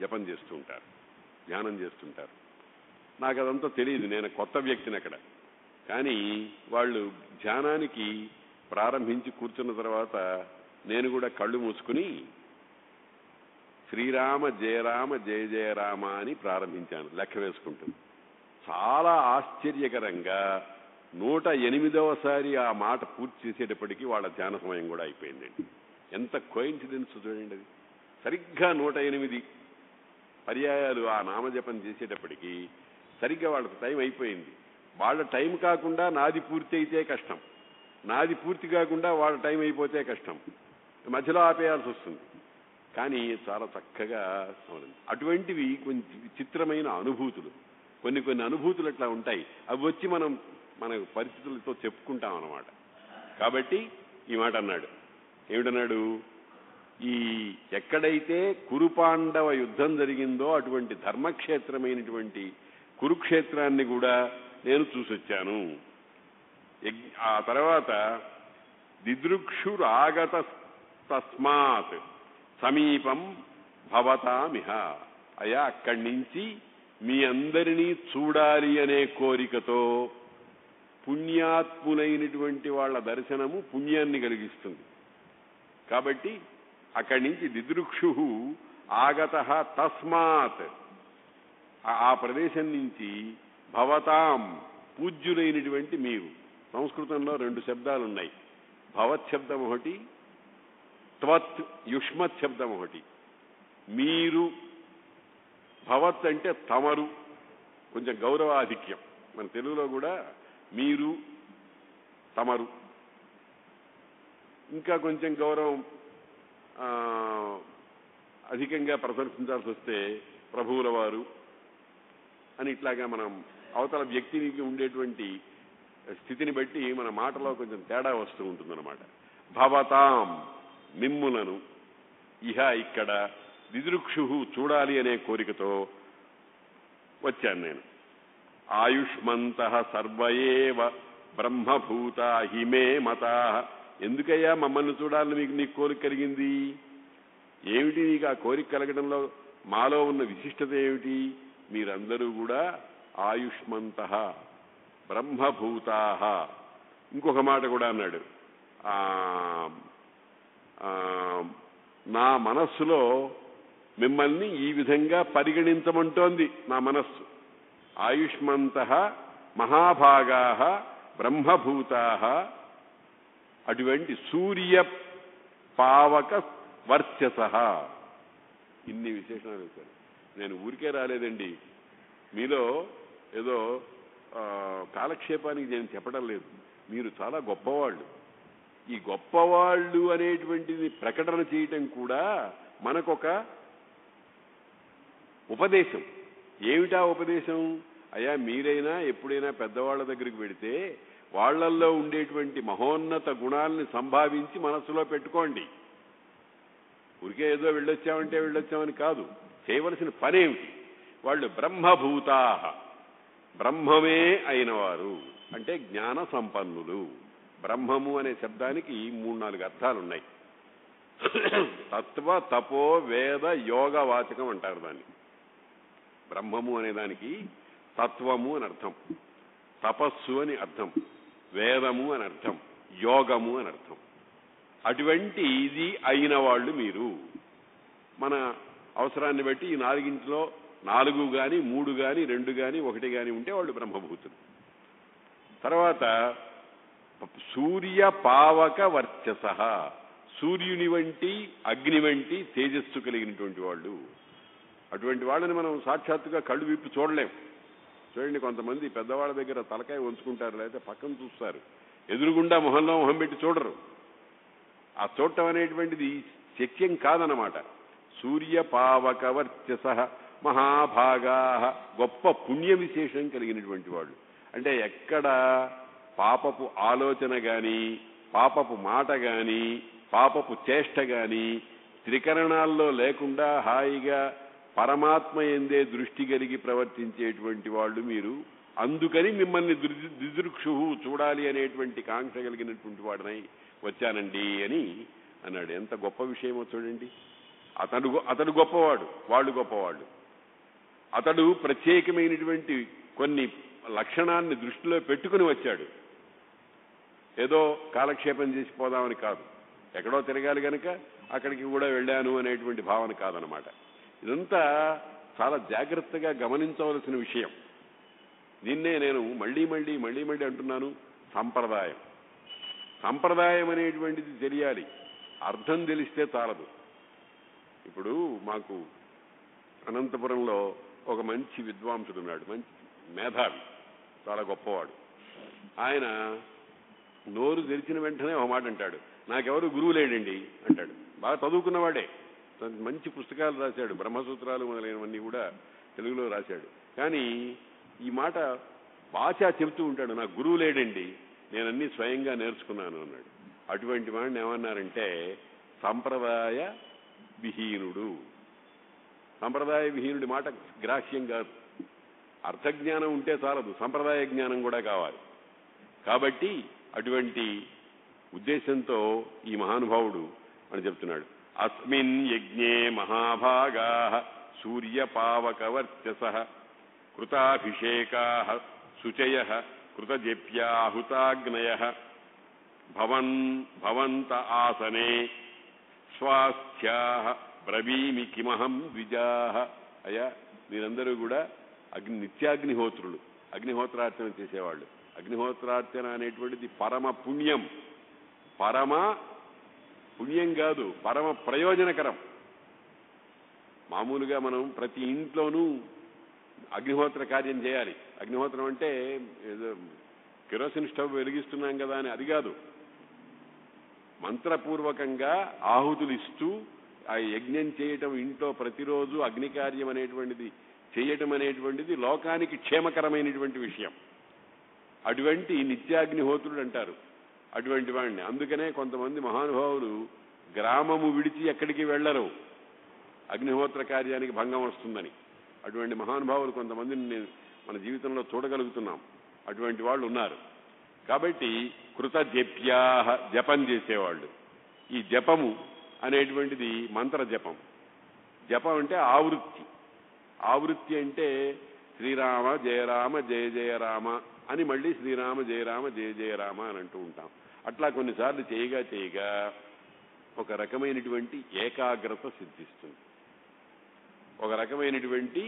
జపం చేస్తూ ఉంటారు, ధ్యానం చేస్తుంటారు. నాకు అదంతా తెలియదు, నేను కొత్త వ్యక్తిని అక్కడ. కానీ వాళ్ళు ధ్యానానికి ప్రారంభించి కూర్చున్న తర్వాత నేను కూడా కళ్ళు మూసుకుని శ్రీరామ జయరామ జయ జయరామ అని ప్రారంభించాను లెక్క వేసుకుంటూ. చాలా ఆశ్చర్యకరంగా 108వ ఆ మాట పూర్తి చేసేటప్పటికీ వాళ్ళ ధ్యాన సమయం కూడా అయిపోయిందండి. ఎంత కోయిన్సిడెన్స్ చూడండి. అది సరిగ్గా 108 పర్యాయాలు ఆ నామజపం చేసేటప్పటికీ సరిగ్గా వాళ్ళకి టైం అయిపోయింది. వాళ్ళ టైం కాకుండా నాది పూర్తి అయితే కష్టం, నాది పూర్తి కాకుండా వాళ్ళ టైం అయిపోతే కష్టం, మధ్యలో ఆపేయాల్సి వస్తుంది. కానీ చాలా చక్కగా అటువంటివి కొంచెం విచిత్రమైన అనుభూతులు, కొన్ని అనుభూతులు అట్లా ఉంటాయి. అవి వచ్చి మన పరిస్థితులతో చెప్పుకుంటాం అన్నమాట. కాబట్టి ఈ మాట అన్నాడు. ఏమిటన్నాడు? ఈ ఎక్కడైతే కురుపాండవ యుద్ధం జరిగిందో అటువంటి ధర్మక్షేత్రమైనటువంటి కురుక్షేత్రాన్ని కూడా నేను చూసొచ్చాను. ఆ తర్వాత దిదృక్షురాగత తస్మాత్ సమీపం భవతామిహ, అయా అక్కడి నుంచి మీ అందరినీ చూడాలి అనే కోరికతో, పుణ్యాత్ములైనటువంటి వాళ్ళ దర్శనము పుణ్యాన్ని కలిగిస్తుంది. కాబట్టి అక్కడి నుంచి దిదృక్షు ఆగత తస్మాత్, ఆ ప్రదేశం నుంచి భవతాం పూజ్యులైనటువంటి మీరు. సంస్కృతంలో 2 శబ్దాలు ఉన్నాయి. భవత్ శబ్దం ఒకటి, త్వత్ యుష్మత్ శబ్దం ఒకటి. మీరు, భవత్ అంటే తమరు, కొంచెం గౌరవాధిక్యం. మన తెలుగులో కూడా మీరు, తమరు. ఇంకా కొంచెం గౌరవం అధికంగా ప్రదర్శించాల్సి వస్తే ప్రభువుల వారు అని ఇట్లాగా మనం అవతల వ్యక్తికి ఉండేటువంటి స్థితిని బట్టి మన మాటలో కొంచెం తేడా వస్తూ ఉంటుందన్నమాట. భవతాం మిమ్ములను, ఇహ ఇక్కడ, దిదృక్షు చూడాలి అనే కోరికతో వచ్చాను నేను. ఆయుష్మంతః సర్వయేవ బ్రహ్మభూతా హిమే మతాః. ఎందుకయ్యా మమ్మల్ని చూడాలని నీకు కోరిక కలిగింది? ఏమిటి నీకు ఆ కోరిక కలగడంలో మాలో ఉన్న విశిష్టత ఏమిటి? మీరందరూ కూడా ఆయుష్మంతః బ్రహ్మభూతాః. ఇంకొక మాట కూడా అన్నాడు, నా మనస్సులో మిమ్మల్ని ఈ విధంగా పరిగణించమంటోంది నా మనస్సు. ఆయుష్మంతః మహాభాగాః బ్రహ్మభూతాః. అటువంటి సూర్య పావక వర్చసః. ఇన్ని విశేషణాలు వేశారు. నేను ఊరికే రాలేదండి, మీలో ఏదో కాలక్షేపానికి నేను చెప్పడం లేదు. మీరు చాలా గొప్పవాళ్ళు. ఈ గొప్పవాళ్ళు అనేటువంటిది ప్రకటన చేయటం కూడా మనకొక ఉపదేశం. ఏమిటా ఉపదేశం? అయ్యా మీరైనా ఎప్పుడైనా పెద్దవాళ్ల దగ్గరికి వెడితే వాళ్లల్లో ఉండేటువంటి మహోన్నత గుణాలని సంభావించి మనస్సులో పెట్టుకోండి. ఊరికే ఏదో వెళ్ళొచ్చామంటే వెళ్ళొచ్చామని కాదు, చేయవలసిన పనేమిటి? వాళ్ళు బ్రహ్మభూతాః, బ్రహ్మమే అయినవారు అంటే జ్ఞాన సంపన్నులు. బ్రహ్మము అనే శబ్దానికి 3-4 అర్థాలున్నాయి. తత్వ, తపో, వేద, యోగ వాచకం అంటారు దాన్ని. బ్రహ్మము అనే దానికి తత్వము అని అర్థం, తపస్సు అని అర్థం, వేదము అని అర్థం, యోగము అని అర్థం. అటువంటి ఇది అయిన వాళ్ళు మీరు. మన అవసరాన్ని బట్టి ఈ 4 4 కానీ 3 కానీ 2 కానీ 1 కానీ ఉంటే వాళ్ళు బ్రహ్మభూతులు. తర్వాత సూర్య పావక వర్చసః, సూర్యుని వంటి అగ్ని వంటి తేజస్సు కలిగినటువంటి వాళ్ళు. అటువంటి వాళ్ళని మనం సాక్షాత్తుగా కళ్ళు విప్పి చూడలేం. చూడండి, కొంతమంది పెద్దవాళ్ళ దగ్గర తలకాయ ఉంచుకుంటారు, లేకపోతే పక్కన చూస్తారు, ఎదురుగుండా మొహంలో మొహం పెట్టి చూడరు. ఆ చూడటం అనేటువంటిది శక్యం కాదన్నమాట. సూర్య పావక వర్చసః మహాభాగాః, గొప్ప పుణ్య విశేషం కలిగినటువంటి వాళ్ళు. అంటే ఎక్కడ పాపపు ఆలోచన గాని, పాపపు మాట గాని, పాపపు చేష్ట గాని త్రికరణాల్లో లేకుండా హాయిగా పరమాత్మ ఎందే దృష్టి కలిగి ప్రవర్తించేటువంటి వాళ్ళు మీరు. అందుకని మిమ్మల్ని దిదృక్షు చూడాలి అనేటువంటి కాంక్ష కలిగినటువంటి వాడినై వచ్చానండి అని అన్నాడు. ఎంత గొప్ప విషయమో చూడండి. అతడు గొప్పవాడు, వాళ్ళు గొప్పవాళ్ళు. అతడు ప్రత్యేకమైనటువంటి కొన్ని లక్షణాన్ని దృష్టిలో పెట్టుకుని వచ్చాడు. ఏదో కాలక్షేపం చేసి పోదామని కాదు, ఎక్కడో తిరగాలి కనుక అక్కడికి కూడా వెళ్ళాను అనేటువంటి భావన కాదనమాట. ఇదంతా చాలా జాగ్రత్తగా గమనించవలసిన విషయం. దీన్నే నేను మళ్ళీ అంటున్నాను, సంప్రదాయం. సంప్రదాయం అనేటువంటిది తెలియాలి, అర్థం తెలిస్తే చాలదు. ఇప్పుడు మాకు అనంతపురంలో ఒక మంచి విద్వాంసుడు ఉన్నాడు, మంచి మేధావి, చాలా గొప్పవాడు. ఆయన నోరు తెరిచిన వెంటనే ఒక మాట అంటాడు, నాకెవరు గురువు లేడండి అంటాడు. బాగా చదువుకున్నవాడే, మంచి పుస్తకాలు రాశాడు, బ్రహ్మసూత్రాలు మొదలైనవన్నీ కూడా తెలుగులో రాశాడు. కానీ ఈ మాట బాచా చెబుతూ ఉంటాడు, నాకు గురువు లేడండి, నేనన్నీ స్వయంగా నేర్చుకున్నాను అన్నాడు. అటువంటి వాడిని ఏమన్నారంటే సంప్రదాయ విహీనుడు. సంప్రదాయ విహీనుడి మాట గ్రాహ్యం కాదు. అర్థజ్ఞానం ఉంటే చాలదు, సంప్రదాయ జ్ఞానం కూడా కావాలి. కాబట్టి అటువంటి ఉద్దేశంతో ఈ మహానుభావుడు అని చెప్తున్నాడు. అస్మిన్ యజ్ఞే మహాభాగాః సూర్యపావకవర్చసః కృతాభిషేకాః శుచయః కృతజప్యాహుతాగ్నయః భవంత ఆసనే స్వాస్థ్యాః బ్రవీమి కిమహం ద్విజాః. అయ్యా మీరందరూ కూడా నిత్యాగ్నిహోత్రులు, అగ్నిహోత్రార్చన చేసేవాళ్ళు. అగ్నిహోత్రార్చన అనేటువంటిది పరమ పుణ్యం. పరమ పుణ్యం కాదు, పరమ ప్రయోజనకరం. మామూలుగా మనం ప్రతి ఇంట్లోనూ అగ్నిహోత్ర కార్యం చేయాలి. అగ్నిహోత్రం అంటే ఏదో కెరోసిన్ స్టవ్ వెలిగిస్తున్నాం కదా అని అది కాదు. మంత్రపూర్వకంగా ఆహుతులు ఇస్తూ ఆ యజ్ఞం చేయటం, ఇంట్లో ప్రతిరోజు అగ్నికార్యం అనేటువంటిది చేయటం అనేటువంటిది లోకానికి క్షేమకరమైనటువంటి విషయం. అటువంటి నిత్యాగ్నిహోత్రుడు అంటారు అటువంటి వాడిని. అందుకనే కొంతమంది మహానుభావులు గ్రామము విడిచి ఎక్కడికి వెళ్లరు, అగ్నిహోత్ర కార్యానికి భంగం వస్తుందని. అటువంటి మహానుభావులు కొంతమందిని నేను మన జీవితంలో చూడగలుగుతున్నాం. అటువంటి వాళ్ళు ఉన్నారు. కాబట్టి కృతజప్యాహ, జపం చేసేవాళ్ళు. ఈ జపము అనేటువంటిది మంత్ర జపం. జపం అంటే ఆవృత్తి. ఆవృత్తి అంటే శ్రీరామ జయరామ జయ జయ రామ అని మళ్ళీ శ్రీరామ జయరామ జయ జయ రామ అని అంటూ ఉంటాం. అట్లా కొన్నిసార్లు చేయగా చేయగా ఒక రకమైనటువంటి ఏకాగ్రత సిద్ధిస్తుంది. ఒక రకమైనటువంటి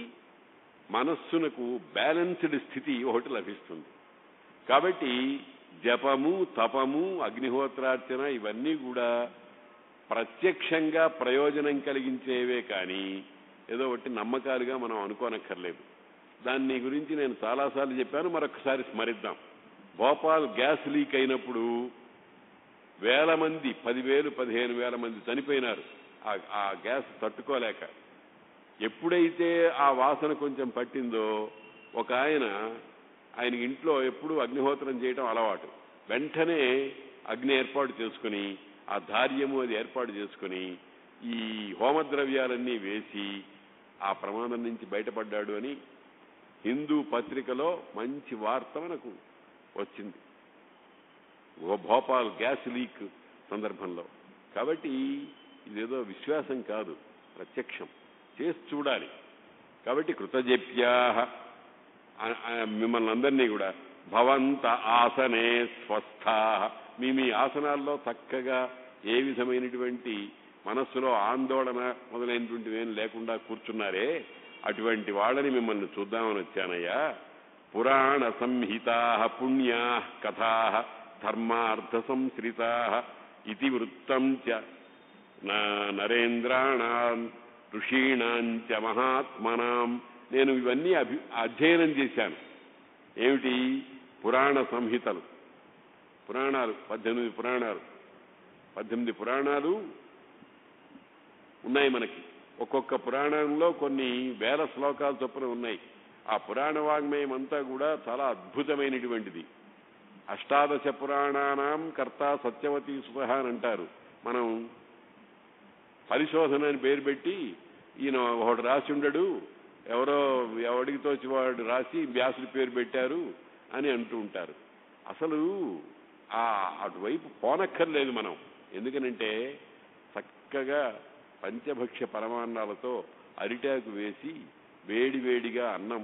మనస్సునకు బ్యాలెన్స్డ్ స్థితి ఒకటి లభిస్తుంది. కాబట్టి జపము, తపము, అగ్నిహోత్రార్చన ఇవన్నీ కూడా ప్రత్యక్షంగా ప్రయోజనం కలిగించేవే కానీ ఏదో ఒకటి నమ్మకాలుగా మనం అనుకోనక్కర్లేదు. దాన్ని గురించి నేను చాలాసార్లు చెప్పాను, మరొకసారి స్మరిద్దాం. భోపాల్ గ్యాస్ లీక్ అయినప్పుడు వేల మంది, 10,000, 15,000 మంది చనిపోయినారు ఆ గ్యాస్ తట్టుకోలేక. ఎప్పుడైతే ఆ వాసన కొంచెం పట్టిందో ఒక ఆయన ఇంట్లో ఎప్పుడూ అగ్నిహోత్రం చేయడం అలవాటు. వెంటనే అగ్ని ఏర్పాటు చేసుకుని ఆ ధార్యము అది ఏర్పాటు చేసుకుని ఈ హోమద్రవ్యాలన్నీ వేసి ఆ ప్రమాదం నుంచి బయటపడ్డాడు అని హిందూ పత్రికలో మంచి వార్త మనకు వచ్చింది భోపాల్ గ్యాస్ లీక్ సందర్భంలో. కాబట్టి ఇదేదో విశ్వాసం కాదు, ప్రత్యక్షం చేసి చూడాలి. కాబట్టి కృతజప్యాహ, మిమ్మల్ని అందరినీ కూడా భవంత ఆసనే స్వస్థాః, మీ ఆసనాల్లో చక్కగా ఏ విధమైనటువంటి మనస్సులో ఆందోళన మొదలైనటువంటివి ఏం లేకుండా కూర్చున్నారే, అటువంటి వాళ్ళని మిమ్మల్ని చూద్దామని వచ్చానయ్యా. పురాణ సంహితాః పుణ్యాః కథాః ధర్మార్థ సంశ్రితాః ఇతి వృత్తం చ నరేంద్రాణాం ఋషీణాం చ మహాత్మనాం. నేను ఇవన్నీ అధ్యయనం చేశాను. ఏమిటి? పురాణ సంహితలు, పురాణాలు 18 పురాణాలు. 18 పురాణాలు ఉన్నాయి మనకి. ఒక్కొక్క పురాణంలో కొన్ని వేల శ్లోకాల చొప్పున ఉన్నాయి. ఆ పురాణ వాంగ్మయం అంతా కూడా చాలా అద్భుతమైనటువంటిది. అష్టాదశ పురాణానాం కర్త సత్యవతి సుత అని అంటారు. మనం పరిశోధన అని పేరు పెట్టి ఈయన ఒకడు రాసి ఉండడు, ఎవరో ఎవడికి తోచి వాడు రాసి వ్యాసుడి పేరు పెట్టారు అని అంటూ ఉంటారు. అసలు అటువైపు పోనక్కర్లేదు మనం. ఎందుకనంటే చక్కగా పంచభక్ష్య పరమాన్నాలతో అరిటాకు వేసి వేడివేడిగా అన్నం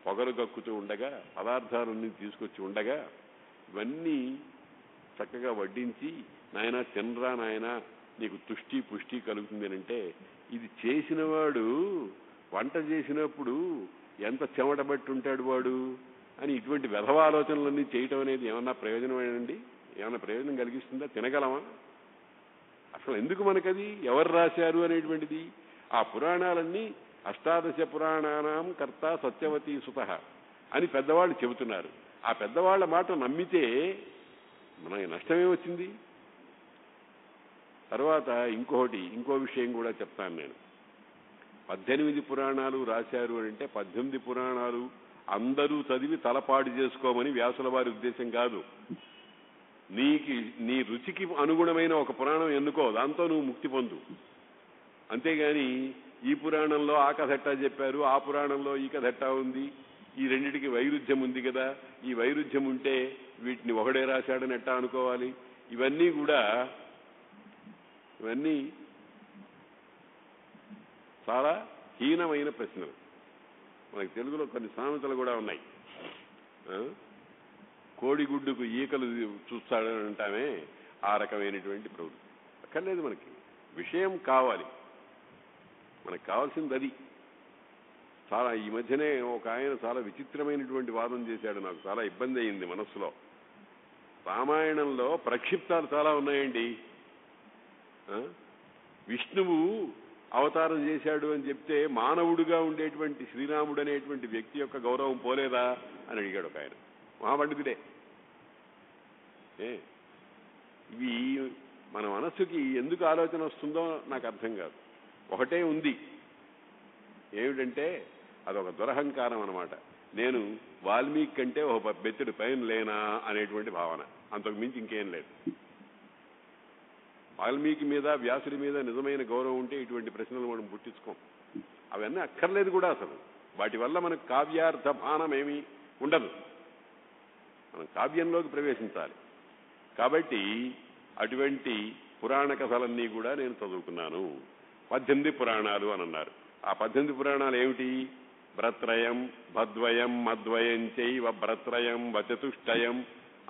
పొగలు కక్కుతూ ఉండగా, పదార్థాలన్నీ తీసుకొచ్చి ఉండగా, ఇవన్నీ చక్కగా వడ్డించి, నాయన తినరా నాయన నీకు తుష్టి పుష్టి కలుగుతుంది అంటే, ఇది చేసినవాడు వంట చేసినప్పుడు ఎంత చెమట బట్టి ఉంటాడు వాడు అని ఇటువంటి వెధవ ఆలోచనలన్నీ చేయటం అనేది ఏమన్నా ప్రయోజనమేనండి? ఏమన్నా ప్రయోజనం కలిగిస్తుందా? తినగలమా? అసలు ఎందుకు మనకది? ఎవరు రాశారు అనేటువంటిది? ఆ పురాణాలన్నీ అష్టాదశ పురాణానాం కర్త సత్యవతి సుత అని పెద్దవాళ్ళు చెబుతున్నారు. ఆ పెద్దవాళ్ల మాట నమ్మితే మనకి నష్టమే వచ్చింది. తర్వాత ఇంకో విషయం కూడా చెప్తాను నేను. 18 పురాణాలు రాశారు అంటే 18 పురాణాలు అందరూ చదివి తలపాటు చేసుకోమని వ్యాసుల వారి ఉద్దేశం కాదు. నీ రుచికి అనుగుణమైన ఒక పురాణం ఎన్నుకో, దాంతో నువ్వు ముక్తి పొందు. అంతేగాని ఈ పురాణంలో ఆ కథ ఎట్టా చెప్పారు, ఆ పురాణంలో ఈ కథ ఎట్టా ఉంది, ఈ రెండిటికి వైరుధ్యం ఉంది కదా, ఈ వైరుధ్యం ఉంటే వీటిని ఒకడే రాశాడని ఎట్టా అనుకోవాలి? ఇవన్నీ చాలా హీనమైన ప్రశ్నలు. మనకి తెలుగులో కొన్ని సామెతలు కూడా ఉన్నాయి. కోడిగుడ్డుకు ఈకలు చూస్తాడని అంటామే, ఆ రకమైనటువంటి ప్రవృత్తి అక్కర్లేదు. మనకి విషయం కావాలి, మనకు కావాల్సింది అది. చాలా ఈ మధ్యనే ఒక ఆయన చాలా విచిత్రమైనటువంటి వాదం చేశాడు, నాకు చాలా ఇబ్బంది అయింది మనస్సులో. రామాయణంలో ప్రక్షిప్తాలు చాలా ఉన్నాయండి. విష్ణువు అవతారం చేశాడు అని చెప్తే మానవుడుగా ఉండేటువంటి శ్రీరాముడు అనేటువంటి వ్యక్తి యొక్క గౌరవం పోలేదా అని అడిగాడు ఒక ఆయన, మహాపండితుడే. ఇవి మన మనస్సుకి ఎందుకు ఆలోచన వస్తుందో నాకు అర్థం కాదు. ఒకటే ఉంది, ఏమిటంటే అదొక దురహంకారం అన్నమాట. నేను వాల్మీకి కంటే ఒక బెత్తడి పైన లేనా అనేటువంటి భావన, అంతకు మించి ఇంకేం లేదు. వాల్మీకి మీద వ్యాసుడి మీద నిజమైన గౌరవం ఉంటే ఇటువంటి ప్రశ్నలు మనం పుట్టించుకోం. అవన్నీ అక్కర్లేదు కూడా. అసలు వాటి వల్ల మనకు కావ్యార్థ భానమేమీ ఉండదు. మనం కావ్యంలోకి ప్రవేశించాలి. కాబట్టి అటువంటి పురాణ కథలన్నీ కూడా నేను చదువుకున్నాను. 18 పురాణాలు అని అన్నారు. ఆ 18 పురాణాలు ఏమిటి? భ్రత్రయం, భద్వయం, మద్వయం చైవ భ్రత్రయం వచతుష్టయం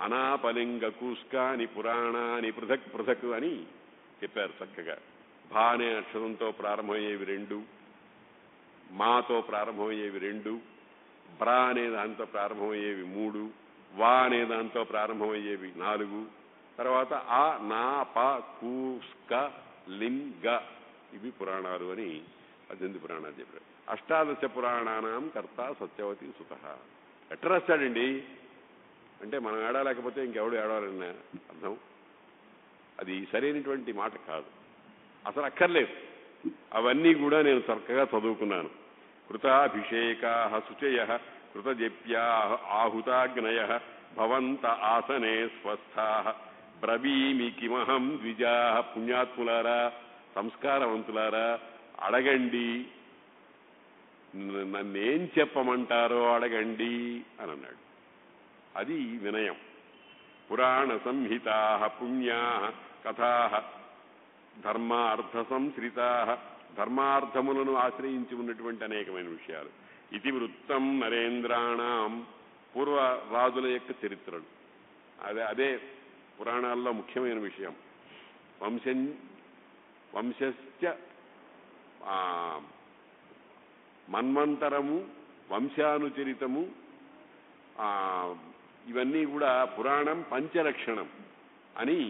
అనాపలింగ కూస్కాని పురాణాని పృథక్ పృథక్ అని చెప్పారు చక్కగా. భా అనే అక్షరంతో ప్రారంభమయ్యేవి 2, మాతో ప్రారంభమయ్యేవి 2, బ్రా అనే దాంతో ప్రారంభమయ్యేవి 3, వా అనే దాంతో ప్రారంభమయ్యేవి 4, తర్వాత ఆ, నా, ప, కు, స్క, లింగ, ఇవి పురాణాలు అని 18 పురాణాలు చెప్పారు. అష్టాదశ పురాణానాం కర్త సత్యవతి సుత. ఎట్లా రాస్తాడండి అంటే మనం ఏడాలేకపోతే ఇంకెవడు ఏడవాలన్న అర్థం. అది సరైనటువంటి మాట కాదు, అసలు అక్కర్లేదు. అవన్నీ కూడా నేను చక్కగా చదువుకున్నాను. కృతాభిషేకా శుచయ కృతజప్యా ఆహుతాగ్నయ భవంత ఆసనే స్వస్థా బ్రవీమి కిమహం ద్విజా. పుణ్యాత్ములారా, సంస్కారవంతులారా, అడగండి, నన్నేం చెప్పమంటారో అడగండి అని అన్నాడు. అది వినయం. పురాణ సంహితా పుణ్యా కథా ధర్మార్థ సంశ్రితా, ధర్మార్థములను ఆశ్రయించి ఉన్నటువంటి అనేకమైన విషయాలు. ఇది వృత్తం నరేంద్రాణం, పూర్వ రాజుల యొక్క చరిత్రలు. అదే పురాణాల్లో ముఖ్యమైన విషయం. వంశస్య మన్వంతరము, వంశానుచరితము, ఇవన్నీ కూడా పురాణం పంచలక్షణం అని.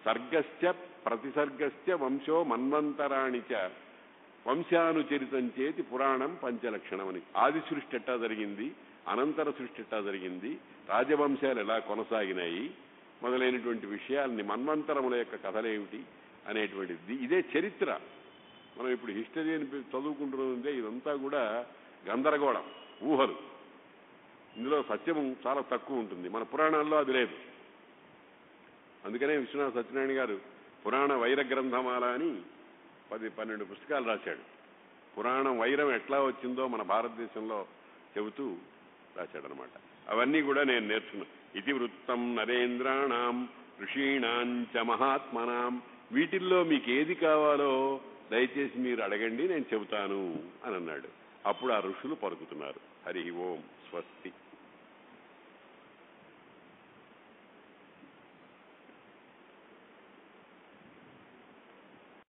సర్గస్య ప్రతిసర్గస్య వంశో మన్వంతరాణి చ వంశానుచరితం చేతి పురాణం పంచలక్షణం అని. ఆది సృష్టి ఎట్టా జరిగింది, అనంతర సృష్టి ఎట్టా జరిగింది, రాజవంశాలు ఎలా కొనసాగినాయి మొదలైనటువంటి విషయాల్ని, మన్వంతరముల యొక్క కథలేమిటి అనేటువంటిది, ఇదే చరిత్ర. మనం ఇప్పుడు హిస్టరీ అని చదువుకుంటున్నదే ఇదంతా కూడా గందరగోళం, ఊహలు. ఇందులో సత్యము చాలా తక్కువ ఉంటుంది. మన పురాణాల్లో అది లేదు. అందుకనే విశ్వనాథ సత్యనారాయణ గారు పురాణ వైర గ్రంథమాల అని 10-12 పుస్తకాలు రాశాడు. పురాణం వైరం ఎట్లా వచ్చిందో మన భారతదేశంలో చెబుతూ రాశాడనమాట. అవన్నీ కూడా నేను నేర్చుకున్నాను. ఇది వృత్తం నరేంద్రాణం ఋషీణాంచ మహాత్మనాం. వీటిల్లో మీకు ఏది కావాలో దయచేసి మీరు అడగండి, నేను చెబుతాను అని అన్నాడు. అప్పుడు ఆ ఋషులు పలుకుతున్నారు. హరి ఓం స్వస్తి.